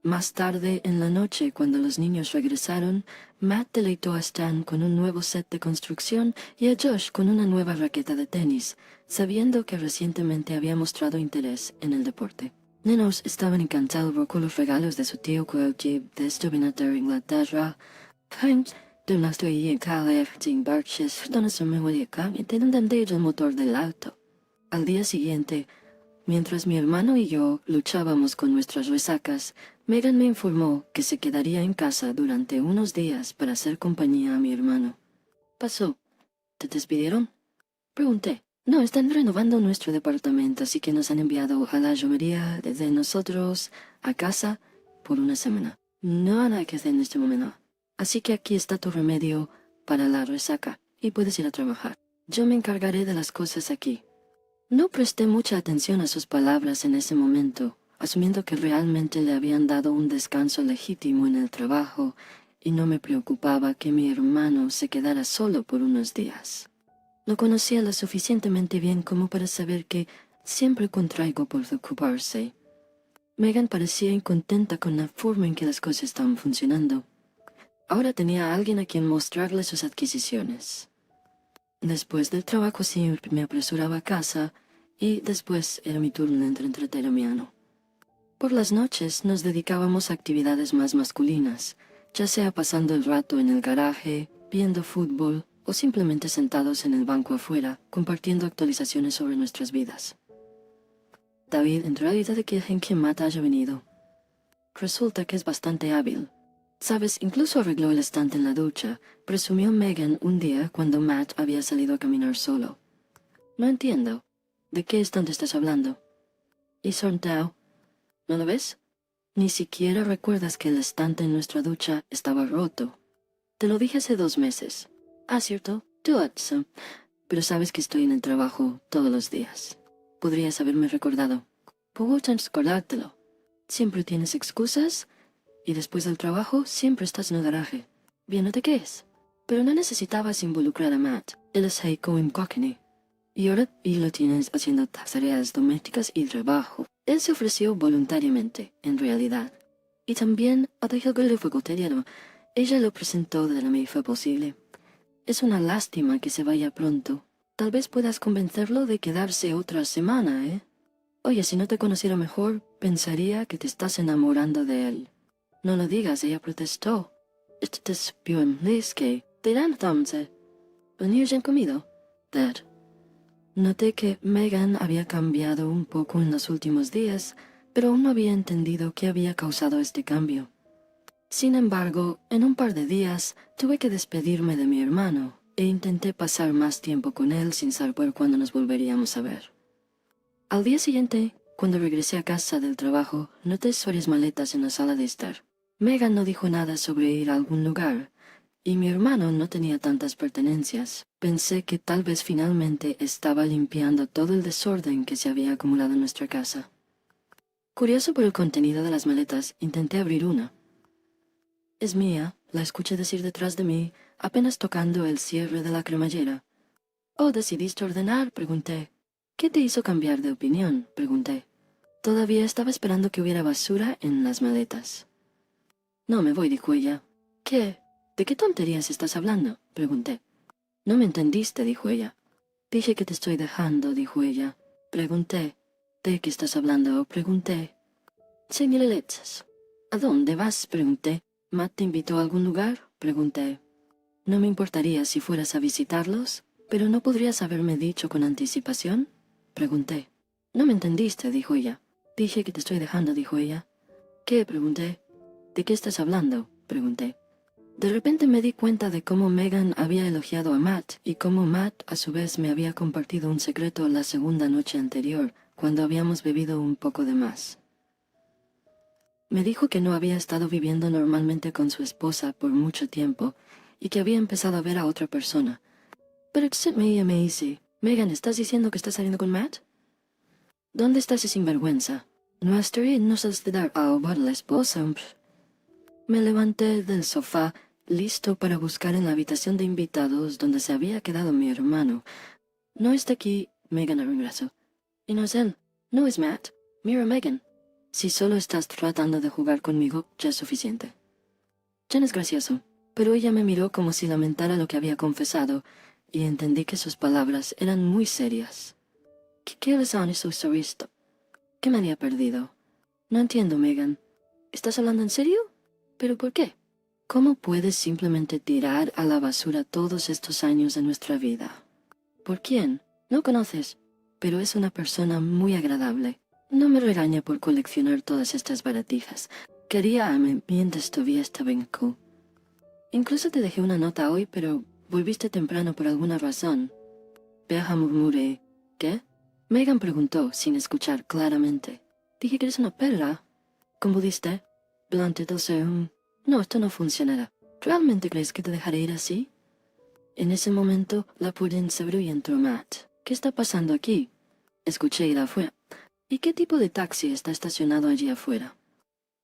Más tarde en la noche, cuando los niños regresaron, Matt deleitó a Stan con un nuevo set de construcción y a Josh con una nueva raqueta de tenis, sabiendo que recientemente había mostrado interés en el deporte. Nenos estaban encantados con los regalos de su tío Koji desde Inglaterra. De una estrella en Calais, Berkshire, donde se me voy a y de el motor del auto. Al día siguiente, mientras mi hermano y yo luchábamos con nuestras resacas, Megan me informó que se quedaría en casa durante unos días para hacer compañía a mi hermano. ¿Pasó? ¿Te despidieron? Pregunté. No, están renovando nuestro departamento, así que nos han enviado a la llovería desde nosotros a casa por una semana. No hay nada que hacer en este momento. Así que aquí está tu remedio para la resaca y puedes ir a trabajar. Yo me encargaré de las cosas aquí. No presté mucha atención a sus palabras en ese momento, asumiendo que realmente le habían dado un descanso legítimo en el trabajo y no me preocupaba que mi hermano se quedara solo por unos días. Lo conocía lo suficientemente bien como para saber que siempre contraigo por ocuparse. Megan parecía incontenta con la forma en que las cosas estaban funcionando. Ahora tenía a alguien a quien mostrarle sus adquisiciones. Después del trabajo siempre me apresuraba a casa y después era mi turno de entretener a mi hermano. Por las noches nos dedicábamos a actividades más masculinas, ya sea pasando el rato en el garaje, viendo fútbol o simplemente sentados en el banco afuera, compartiendo actualizaciones sobre nuestras vidas. David entró a la idea de que en quien Matt haya venido. Resulta que es bastante hábil. Sabes, incluso arregló el estante en la ducha, presumió Megan un día cuando Matt había salido a caminar solo. No entiendo. ¿De qué estante estás hablando? ¿Y Sorntao? ¿No lo ves? Ni siquiera recuerdas que el estante en nuestra ducha estaba roto. Te lo dije hace 2 meses. Ah, cierto, tú, Hudson. Pero sabes que estoy en el trabajo todos los días. Podrías haberme recordado. Puedo recordártelo. Siempre tienes excusas y después del trabajo siempre estás en el garaje. Bien, no te quejes. Pero no necesitabas involucrar a Matt. Él es Heiko en Cockney. Y ahora lo tienes haciendo tareas domésticas y trabajo. Él se ofreció voluntariamente, en realidad. Y también a Helga le fue cotidiano. Ella lo presentó de la mejor posible. Es una lástima que se vaya pronto. Tal vez puedas convencerlo de quedarse otra semana, ¿eh? Oye, si no te conociera mejor, pensaría que te estás enamorando de él. No lo digas, ella protestó. Este es bien que te dan tamse. ¿Venir ya comido? Dad. Noté que Megan había cambiado un poco en los últimos días, pero aún no había entendido qué había causado este cambio. Sin embargo, en un par de días tuve que despedirme de mi hermano e intenté pasar más tiempo con él sin saber cuándo nos volveríamos a ver. Al día siguiente, cuando regresé a casa del trabajo, noté varias maletas en la sala de estar. Megan no dijo nada sobre ir a algún lugar, y mi hermano no tenía tantas pertenencias. Pensé que tal vez finalmente estaba limpiando todo el desorden que se había acumulado en nuestra casa. Curioso por el contenido de las maletas, intenté abrir una. Es mía, la escuché decir detrás de mí, apenas tocando el cierre de la cremallera. «Oh, ¿decidiste ordenar?», pregunté. «¿Qué te hizo cambiar de opinión?», pregunté. Todavía estaba esperando que hubiera basura en las maletas. «No me voy», dijo ella. «¿Qué? ¿De qué tonterías estás hablando?», pregunté. «No me entendiste», dijo ella. «Dije que te estoy dejando», dijo ella. Pregunté. «¿De qué estás hablando?», pregunté. «Señale leches». «¿A dónde vas?», pregunté. «¿Matt te invitó a algún lugar?», pregunté. «No me importaría si fueras a visitarlos, pero ¿no podrías haberme dicho con anticipación?», pregunté. «No me entendiste», dijo ella. «Dije que te estoy dejando», dijo ella. «¿Qué?», pregunté. «¿De qué estás hablando?», pregunté. De repente me di cuenta de cómo Megan había elogiado a Matt y cómo Matt a su vez me había compartido un secreto la segunda noche anterior, cuando habíamos bebido un poco de más. Me dijo que no había estado viviendo normalmente con su esposa por mucho tiempo y que había empezado a ver a otra persona. Pero me dice, «Megan, ¿estás diciendo que estás saliendo con Matt?». «¿Dónde está ese sinvergüenza? No estoy, no sabes de dar a la esposa». Me levanté del sofá, listo para buscar en la habitación de invitados donde se había quedado mi hermano. «No está aquí», Megan abrió un brazo. «Y no es él, no es Matt. Mira, Megan. Si solo estás tratando de jugar conmigo, ya es suficiente». Jen es gracioso, pero ella me miró como si lamentara lo que había confesado, y entendí que sus palabras eran muy serias. ¿Qué les han hecho sobre esto? ¿Qué me había perdido? No entiendo, Megan. ¿Estás hablando en serio? ¿Pero por qué? ¿Cómo puedes simplemente tirar a la basura todos estos años de nuestra vida? ¿Por quién? No conoces, pero es una persona muy agradable. No me regaña por coleccionar todas estas baratijas. Quería a mí mientras todavía estaba en Q. Incluso te dejé una nota hoy, pero volviste temprano por alguna razón. Beja murmuré. ¿Qué? Megan preguntó, sin escuchar claramente. Dije que eres una perra. ¿Cómo diste? Delante del ser. No, esto no funcionará. ¿Realmente crees que te dejaré ir así? En ese momento, la puerta se abrió y entró Matt. ¿Qué está pasando aquí? Escuché ir afuera. ¿Y qué tipo de taxi está estacionado allí afuera?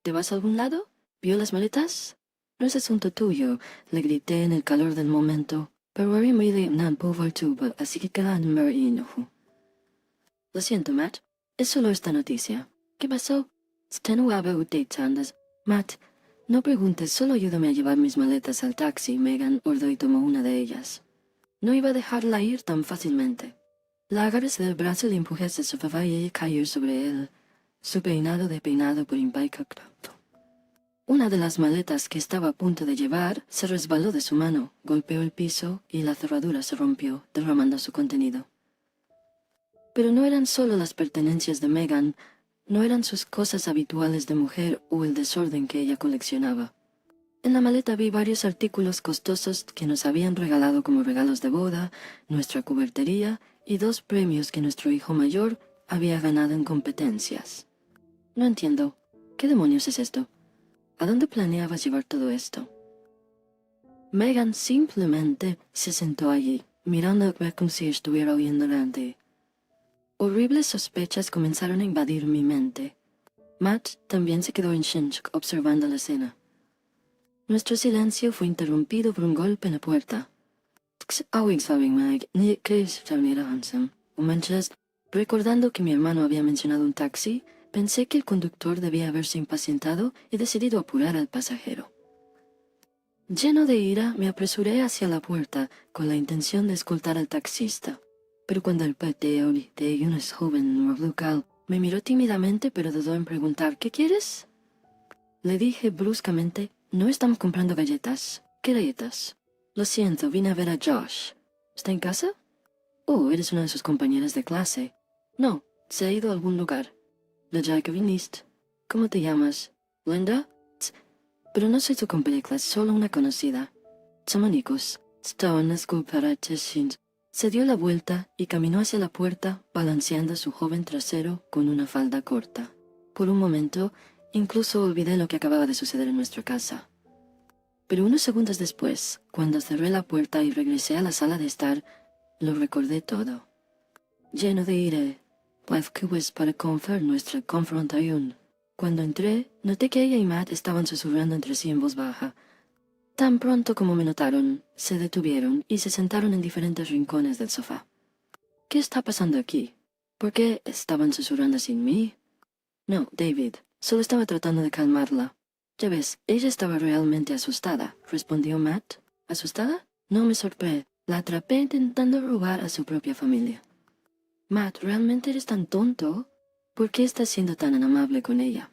¿Te vas a algún lado? ¿Vio las maletas? No es asunto tuyo, le grité en el calor del momento. Pero haré muy de nan por tubo, así que quedan muy enojo. Lo siento, Matt. Es solo esta noticia. ¿Qué pasó? Matt, no preguntes, solo ayúdame a llevar mis maletas al taxi. Megan ordenó y tomó una de ellas. No iba a dejarla ir tan fácilmente. La agarré del brazo y le empujé hacia su sofá y ella cayó sobre él, su peinado despeinado por impacto. Una de las maletas que estaba a punto de llevar se resbaló de su mano, golpeó el piso y la cerradura se rompió, derramando su contenido. Pero no eran solo las pertenencias de Megan, no eran sus cosas habituales de mujer o el desorden que ella coleccionaba. En la maleta vi varios artículos costosos que nos habían regalado como regalos de boda, nuestra cubertería y 2 premios que nuestro hijo mayor había ganado en competencias. No entiendo. ¿Qué demonios es esto? ¿A dónde planeabas llevar todo esto? Megan simplemente se sentó allí, mirando como si estuviera oyendo delante. Horribles sospechas comenzaron a invadir mi mente. Matt también se quedó en shock observando la escena. Nuestro silencio fue interrumpido por un golpe en la puerta. Recordando que mi hermano había mencionado un taxi, pensé que el conductor debía haberse impacientado y decidido apurar al pasajero. Lleno de ira, me apresuré hacia la puerta con la intención de escoltar al taxista. Pero cuando el pateo de un joven local me miró tímidamente pero dudó en preguntar ¿qué quieres? Le dije bruscamente, no estamos comprando galletas. ¿Qué galletas? Lo siento, vine a ver a Josh. ¿Está en casa? Oh, eres una de sus compañeras de clase. No, se ha ido a algún lugar. Ya que viniste. ¿Cómo te llamas? ¿Linda? Pero no soy tu compañera de clase, solo una conocida. Somos amigos. Se dio la vuelta y caminó hacia la puerta, balanceando su joven trasero con una falda corta. Por un momento, incluso olvidé lo que acababa de suceder en nuestra casa. Pero unos segundos después, cuando cerré la puerta y regresé a la sala de estar, lo recordé todo. Lleno de ira, para confirmar nuestra confrontación. Cuando entré, noté que ella y Matt estaban susurrando entre sí en voz baja. Tan pronto como me notaron, se detuvieron y se sentaron en diferentes rincones del sofá. ¿Qué está pasando aquí? ¿Por qué estaban susurrando sin mí? No, David, solo estaba tratando de calmarla. Ya ves, ella estaba realmente asustada, respondió Matt. ¿Asustada? No me sorprende. La atrapé intentando robar a su propia familia. Matt, ¿realmente eres tan tonto? ¿Por qué estás siendo tan amable con ella?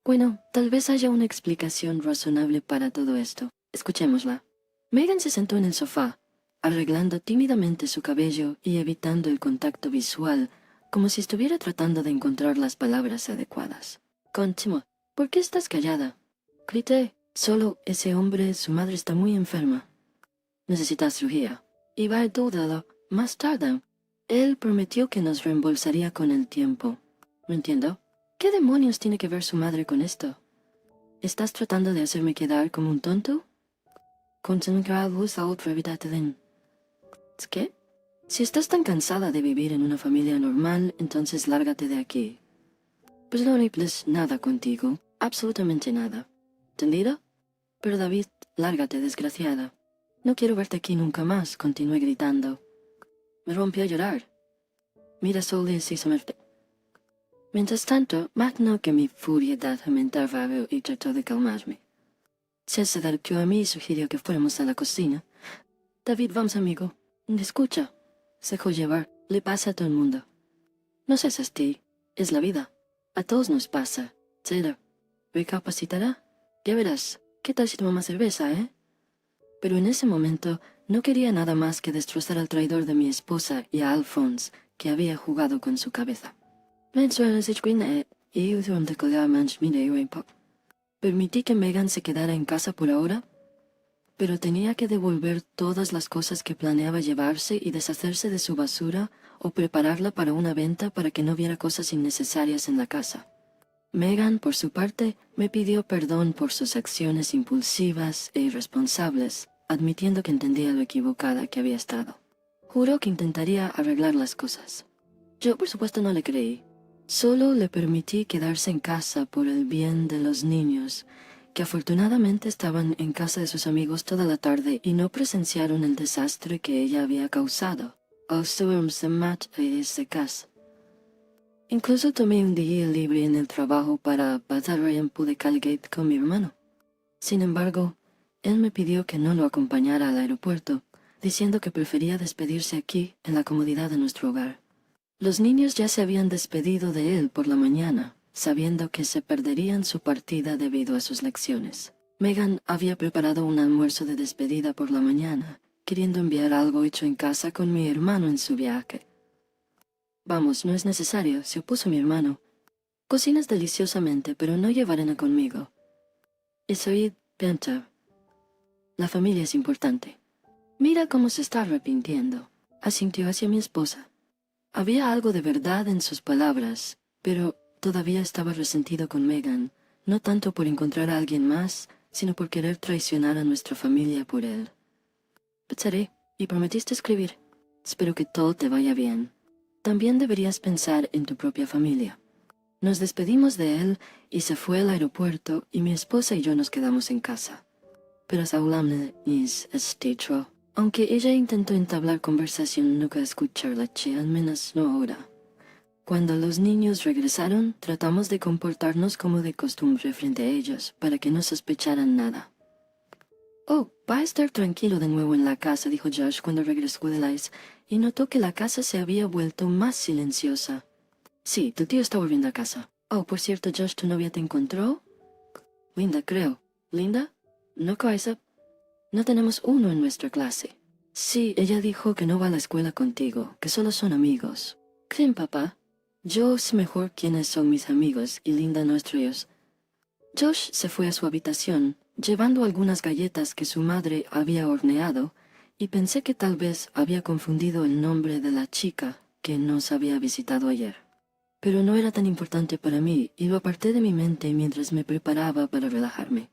Bueno, tal vez haya una explicación razonable para todo esto. Escuchémosla. Megan se sentó en el sofá, arreglando tímidamente su cabello y evitando el contacto visual, como si estuviera tratando de encontrar las palabras adecuadas. Continúa. ¿Por qué estás callada? Grité. Solo ese hombre, su madre está muy enferma. Necesita cirugía. Y va a dudarlo más tarde. Él prometió que nos reembolsaría con el tiempo. No entiendo. ¿Qué demonios tiene que ver su madre con esto? ¿Estás tratando de hacerme quedar como un tonto? ¿Qué? Si estás tan cansada de vivir en una familia normal, entonces lárgate de aquí. Pues no hables nada contigo, absolutamente nada. ¿Entendido? Pero David, lárgate, desgraciada. No quiero verte aquí nunca más, continué gritando. Me rompió a llorar. Mira solo y se me... Mientras tanto, Matt notó que mi furiedad aumentaba y trató de calmarme. Se acercó a mí y sugirió que fuéramos a la cocina. David, vamos, amigo. Escucha. Se dejó llevar. Le pasa a todo el mundo. No seas así. Es la vida. A todos nos pasa. Taylor, recapacitará. Ya verás. ¿Qué tal si tomamos cerveza, Pero en ese momento no quería nada más que destrozar al traidor de mi esposa y a Alphonse, que había jugado con su cabeza. Permití que Megan se quedara en casa por ahora, pero tenía que devolver todas las cosas que planeaba llevarse y deshacerse de su basura o prepararla para una venta para que no viera cosas innecesarias en la casa. Megan, por su parte, me pidió perdón por sus acciones impulsivas e irresponsables, admitiendo que entendía lo equivocada que había estado. Juró que intentaría arreglar las cosas. Yo, por supuesto, no le creí. Solo le permití quedarse en casa por el bien de los niños, que afortunadamente estaban en casa de sus amigos toda la tarde y no presenciaron el desastre que ella había causado. Incluso tomé un día libre en el trabajo para pasar tiempo de Calgate con mi hermano. Sin embargo, él me pidió que no lo acompañara al aeropuerto, diciendo que prefería despedirse aquí, en la comodidad de nuestro hogar. Los niños ya se habían despedido de él por la mañana, sabiendo que se perderían su partida debido a sus lecciones. Megan había preparado un almuerzo de despedida por la mañana, queriendo enviar algo hecho en casa con mi hermano en su viaje. Vamos, no es necesario, se opuso mi hermano. Cocinas deliciosamente, pero no llevarena conmigo. Y soy Penta. La familia es importante. Mira cómo se está arrepintiendo, asintió hacia mi esposa. Había algo de verdad en sus palabras, pero todavía estaba resentido con Megan, no tanto por encontrar a alguien más, sino por querer traicionar a nuestra familia por él. Pensaré, y prometiste escribir. Espero que todo te vaya bien. También deberías pensar en tu propia familia. Nos despedimos de él y se fue al aeropuerto y mi esposa y yo nos quedamos en casa. Pero Saulamne is estetro. Aunque ella intentó entablar conversación, nunca escucharla, al menos no ahora. Cuando los niños regresaron, tratamos de comportarnos como de costumbre frente a ellos, para que no sospecharan nada. Oh, va a estar tranquilo de nuevo en la casa, dijo Josh cuando regresó de Lice, y notó que la casa se había vuelto más silenciosa. Sí, tu tío está volviendo a casa. Oh, por cierto, Josh, ¿tu novia te encontró? Linda, creo. ¿Linda? ¿No, Kaisa? No tenemos uno en nuestra clase. Sí, ella dijo que no va a la escuela contigo, que solo son amigos. ¿Creen, papá? Yo sé mejor quiénes son mis amigos y Linda no es ellos. Josh se fue a su habitación, llevando algunas galletas que su madre había horneado, y pensé que tal vez había confundido el nombre de la chica que nos había visitado ayer. Pero no era tan importante para mí y lo aparté de mi mente mientras me preparaba para relajarme.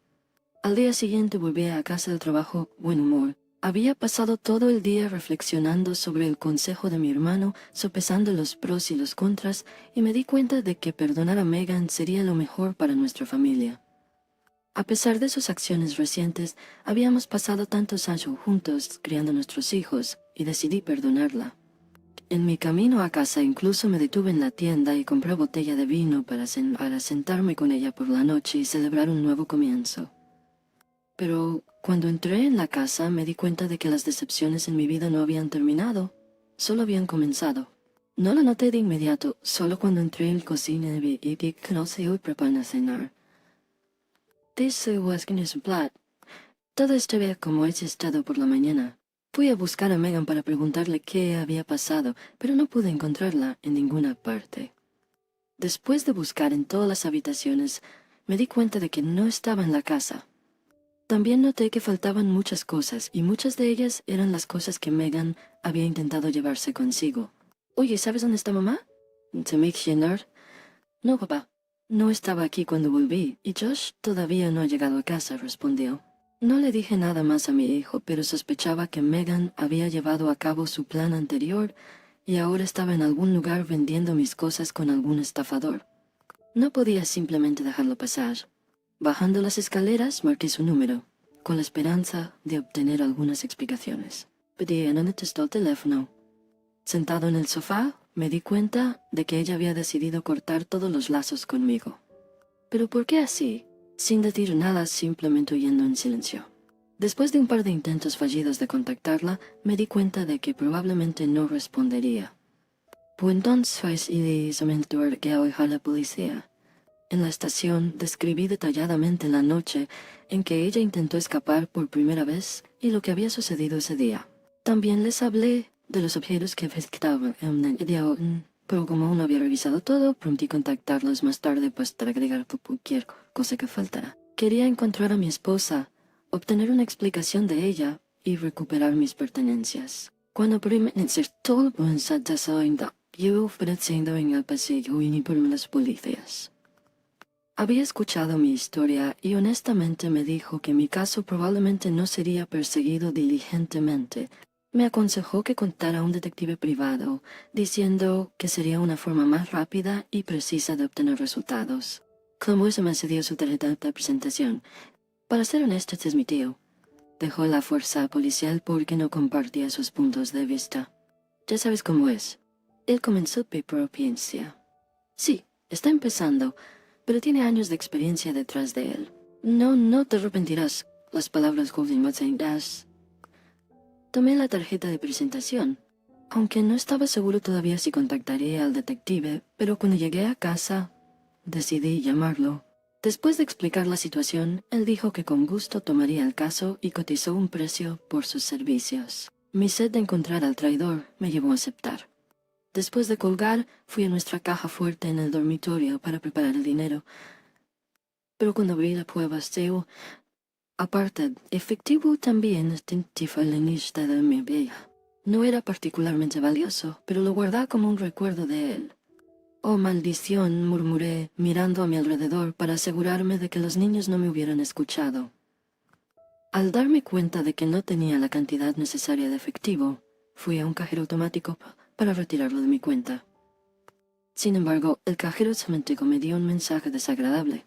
Al día siguiente volví a casa del trabajo buen humor. Había pasado todo el día reflexionando sobre el consejo de mi hermano, sopesando los pros y los contras, y me di cuenta de que perdonar a Megan sería lo mejor para nuestra familia. A pesar de sus acciones recientes, habíamos pasado tantos años juntos criando nuestros hijos, y decidí perdonarla. En mi camino a casa incluso me detuve en la tienda y compré botella de vino para sentarme con ella por la noche y celebrar un nuevo comienzo. Pero cuando entré en la casa me di cuenta de que las decepciones en mi vida no habían terminado, solo habían comenzado. No lo noté de inmediato, solo cuando entré en la cocina y vi que no se hoy preparan a cenar. This was su plat. Todo estaba como ese estado por la mañana. Fui a buscar a Megan para preguntarle qué había pasado, pero no pude encontrarla en ninguna parte. Después de buscar en todas las habitaciones, me di cuenta de que no estaba en la casa. También noté que faltaban muchas cosas, y muchas de ellas eran las cosas que Megan había intentado llevarse consigo. Oye, ¿sabes dónde está mamá? ¿Se me llenar? No, papá. No estaba aquí cuando volví, y Josh todavía no ha llegado a casa, respondió. No le dije nada más a mi hijo, pero sospechaba que Megan había llevado a cabo su plan anterior y ahora estaba en algún lugar vendiendo mis cosas con algún estafador. No podía simplemente dejarlo pasar. Bajando las escaleras, marqué su número, con la esperanza de obtener algunas explicaciones. Pedí en donde testó el teléfono. Sentado en el sofá, me di cuenta de que ella había decidido cortar todos los lazos conmigo. ¿Pero por qué así? Sin decir nada, simplemente huyendo en silencio. Después de un par de intentos fallidos de contactarla, me di cuenta de que probablemente no respondería. Pues entonces inmediatamente que a la policía. En la estación describí detalladamente la noche en que ella intentó escapar por primera vez y lo que había sucedido ese día. También les hablé de los objetos que estaban en el video, pero como no había revisado todo, prometí contactarlos más tarde para agregar cualquier cosa que faltara. Quería encontrar a mi esposa, obtener una explicación de ella y recuperar mis pertenencias. Cuando permanecer todo en Santa Soinda, yo ofreciendo en el pasillo y ni por las policías. Había escuchado mi historia y honestamente me dijo que mi caso probablemente no sería perseguido diligentemente. Me aconsejó que contara a un detective privado, diciendo que sería una forma más rápida y precisa de obtener resultados. Como eso me cedió su tarjeta de presentación. Para ser honesto, este es mi tío. Dejó la fuerza policial porque no compartía sus puntos de vista. Ya sabes cómo es. Él comenzó por propiencia. Sí, está empezando, pero tiene años de experiencia detrás de él. No te arrepentirás. Las palabras das. Tomé la tarjeta de presentación, aunque no estaba seguro todavía si contactaría al detective, pero cuando llegué a casa, decidí llamarlo. Después de explicar la situación, él dijo que con gusto tomaría el caso y cotizó un precio por sus servicios. Mi sed de encontrar al traidor me llevó a aceptar. Después de colgar, fui a nuestra caja fuerte en el dormitorio para preparar el dinero. Pero cuando abrí la prueba vacío, aparte, efectivo también distintiva la lista de mi vieja. No era particularmente valioso, pero lo guardaba como un recuerdo de él. Oh, maldición, murmuré, mirando a mi alrededor para asegurarme de que los niños no me hubieran escuchado. Al darme cuenta de que no tenía la cantidad necesaria de efectivo, fui a un cajero automático para retirarlo de mi cuenta. Sin embargo, el cajero automático me dio un mensaje desagradable.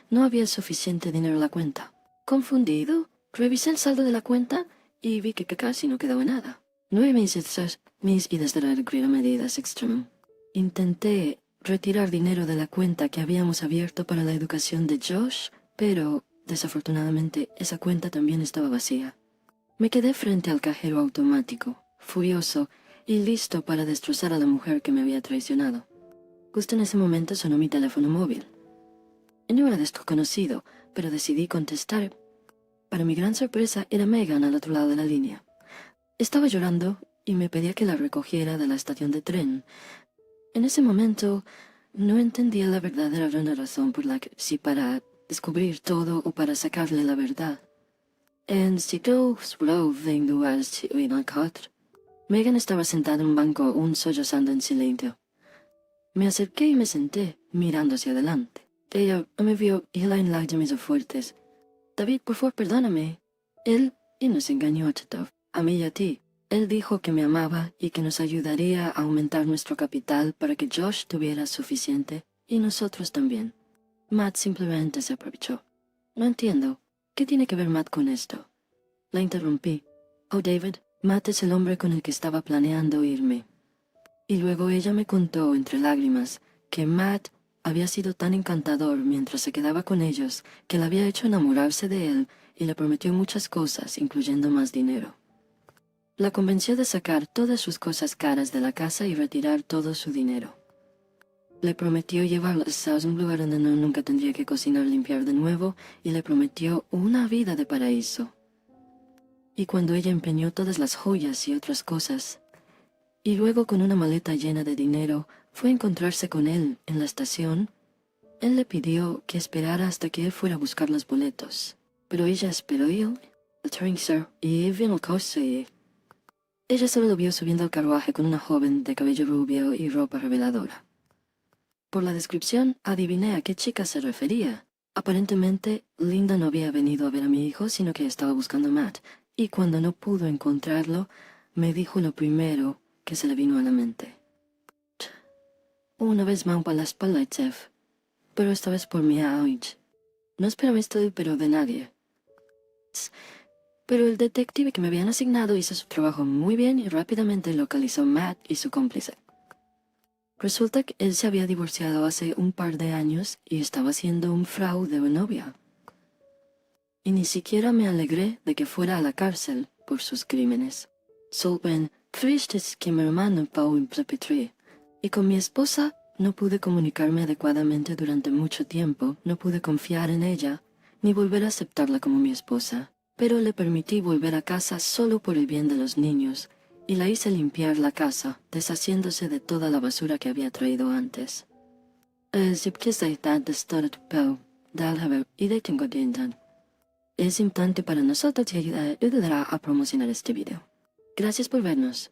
No había suficiente dinero en la cuenta. Confundido, revisé el saldo de la cuenta y vi que casi no quedaba nada. 9 meses y desde la medidas extremas. Intenté retirar dinero de la cuenta que habíamos abierto para la educación de Josh, pero desafortunadamente esa cuenta también estaba vacía. Me quedé frente al cajero automático, furioso y listo para destrozar a la mujer que me había traicionado. Justo en ese momento sonó mi teléfono móvil. No era desconocido, pero decidí contestar. Para mi gran sorpresa, era Megan al otro lado de la línea. Estaba llorando y me pedía que la recogiera de la estación de tren. En ese momento, no entendía la verdadera razón por la que, si para descubrir todo o para sacarle la verdad. Megan estaba sentada en un banco, sollozando en silencio. Me acerqué y me senté, mirando hacia adelante. Ella me vio y en lágrimas fuertes. David, por favor, perdóname. Él nos engañó, Chetov, a mí y a ti. Él dijo que me amaba y que nos ayudaría a aumentar nuestro capital para que Josh tuviera suficiente y nosotros también. Matt simplemente se aprovechó. No entiendo. ¿Qué tiene que ver Matt con esto? La interrumpí. Oh, David, Matt es el hombre con el que estaba planeando irme. Y luego ella me contó entre lágrimas que Matt había sido tan encantador mientras se quedaba con ellos que la había hecho enamorarse de él y le prometió muchas cosas, incluyendo más dinero. La convenció de sacar todas sus cosas caras de la casa y retirar todo su dinero. Le prometió llevarlas a un lugar donde nunca tendría que cocinar o limpiar de nuevo y le prometió una vida de paraíso. Y cuando ella empeñó todas las joyas y otras cosas, y luego con una maleta llena de dinero fue a encontrarse con él en la estación, él le pidió que esperara hasta que él fuera a buscar los boletos. Pero ella esperó y vino el coche. Ella solo lo vio subiendo al carruaje con una joven de cabello rubio y ropa reveladora. Por la descripción, adiviné a qué chica se refería. Aparentemente, Linda no había venido a ver a mi hijo, sino que estaba buscando a Matt, y cuando no pudo encontrarlo, me dijo lo primero que se le vino a la mente. Una vez más para la espalda, Jeff, pero esta vez por mi auge. No esperaba esto, pero de nadie. Pero el detective que me habían asignado hizo su trabajo muy bien y rápidamente localizó a Matt y su cómplice. Resulta que él se había divorciado hace un par de años y estaba haciendo un fraude de novia. Y ni siquiera me alegré de que fuera a la cárcel por sus crímenes. Solo tristes que mi hermano Paul perpetré. Y con mi esposa no pude comunicarme adecuadamente durante mucho tiempo, no pude confiar en ella, ni volver a aceptarla como mi esposa. Pero le permití volver a casa solo por el bien de los niños, y la hice limpiar la casa, deshaciéndose de toda la basura que había traído antes. Es importante para nosotros y ayudará a promocionar este video. Gracias por vernos.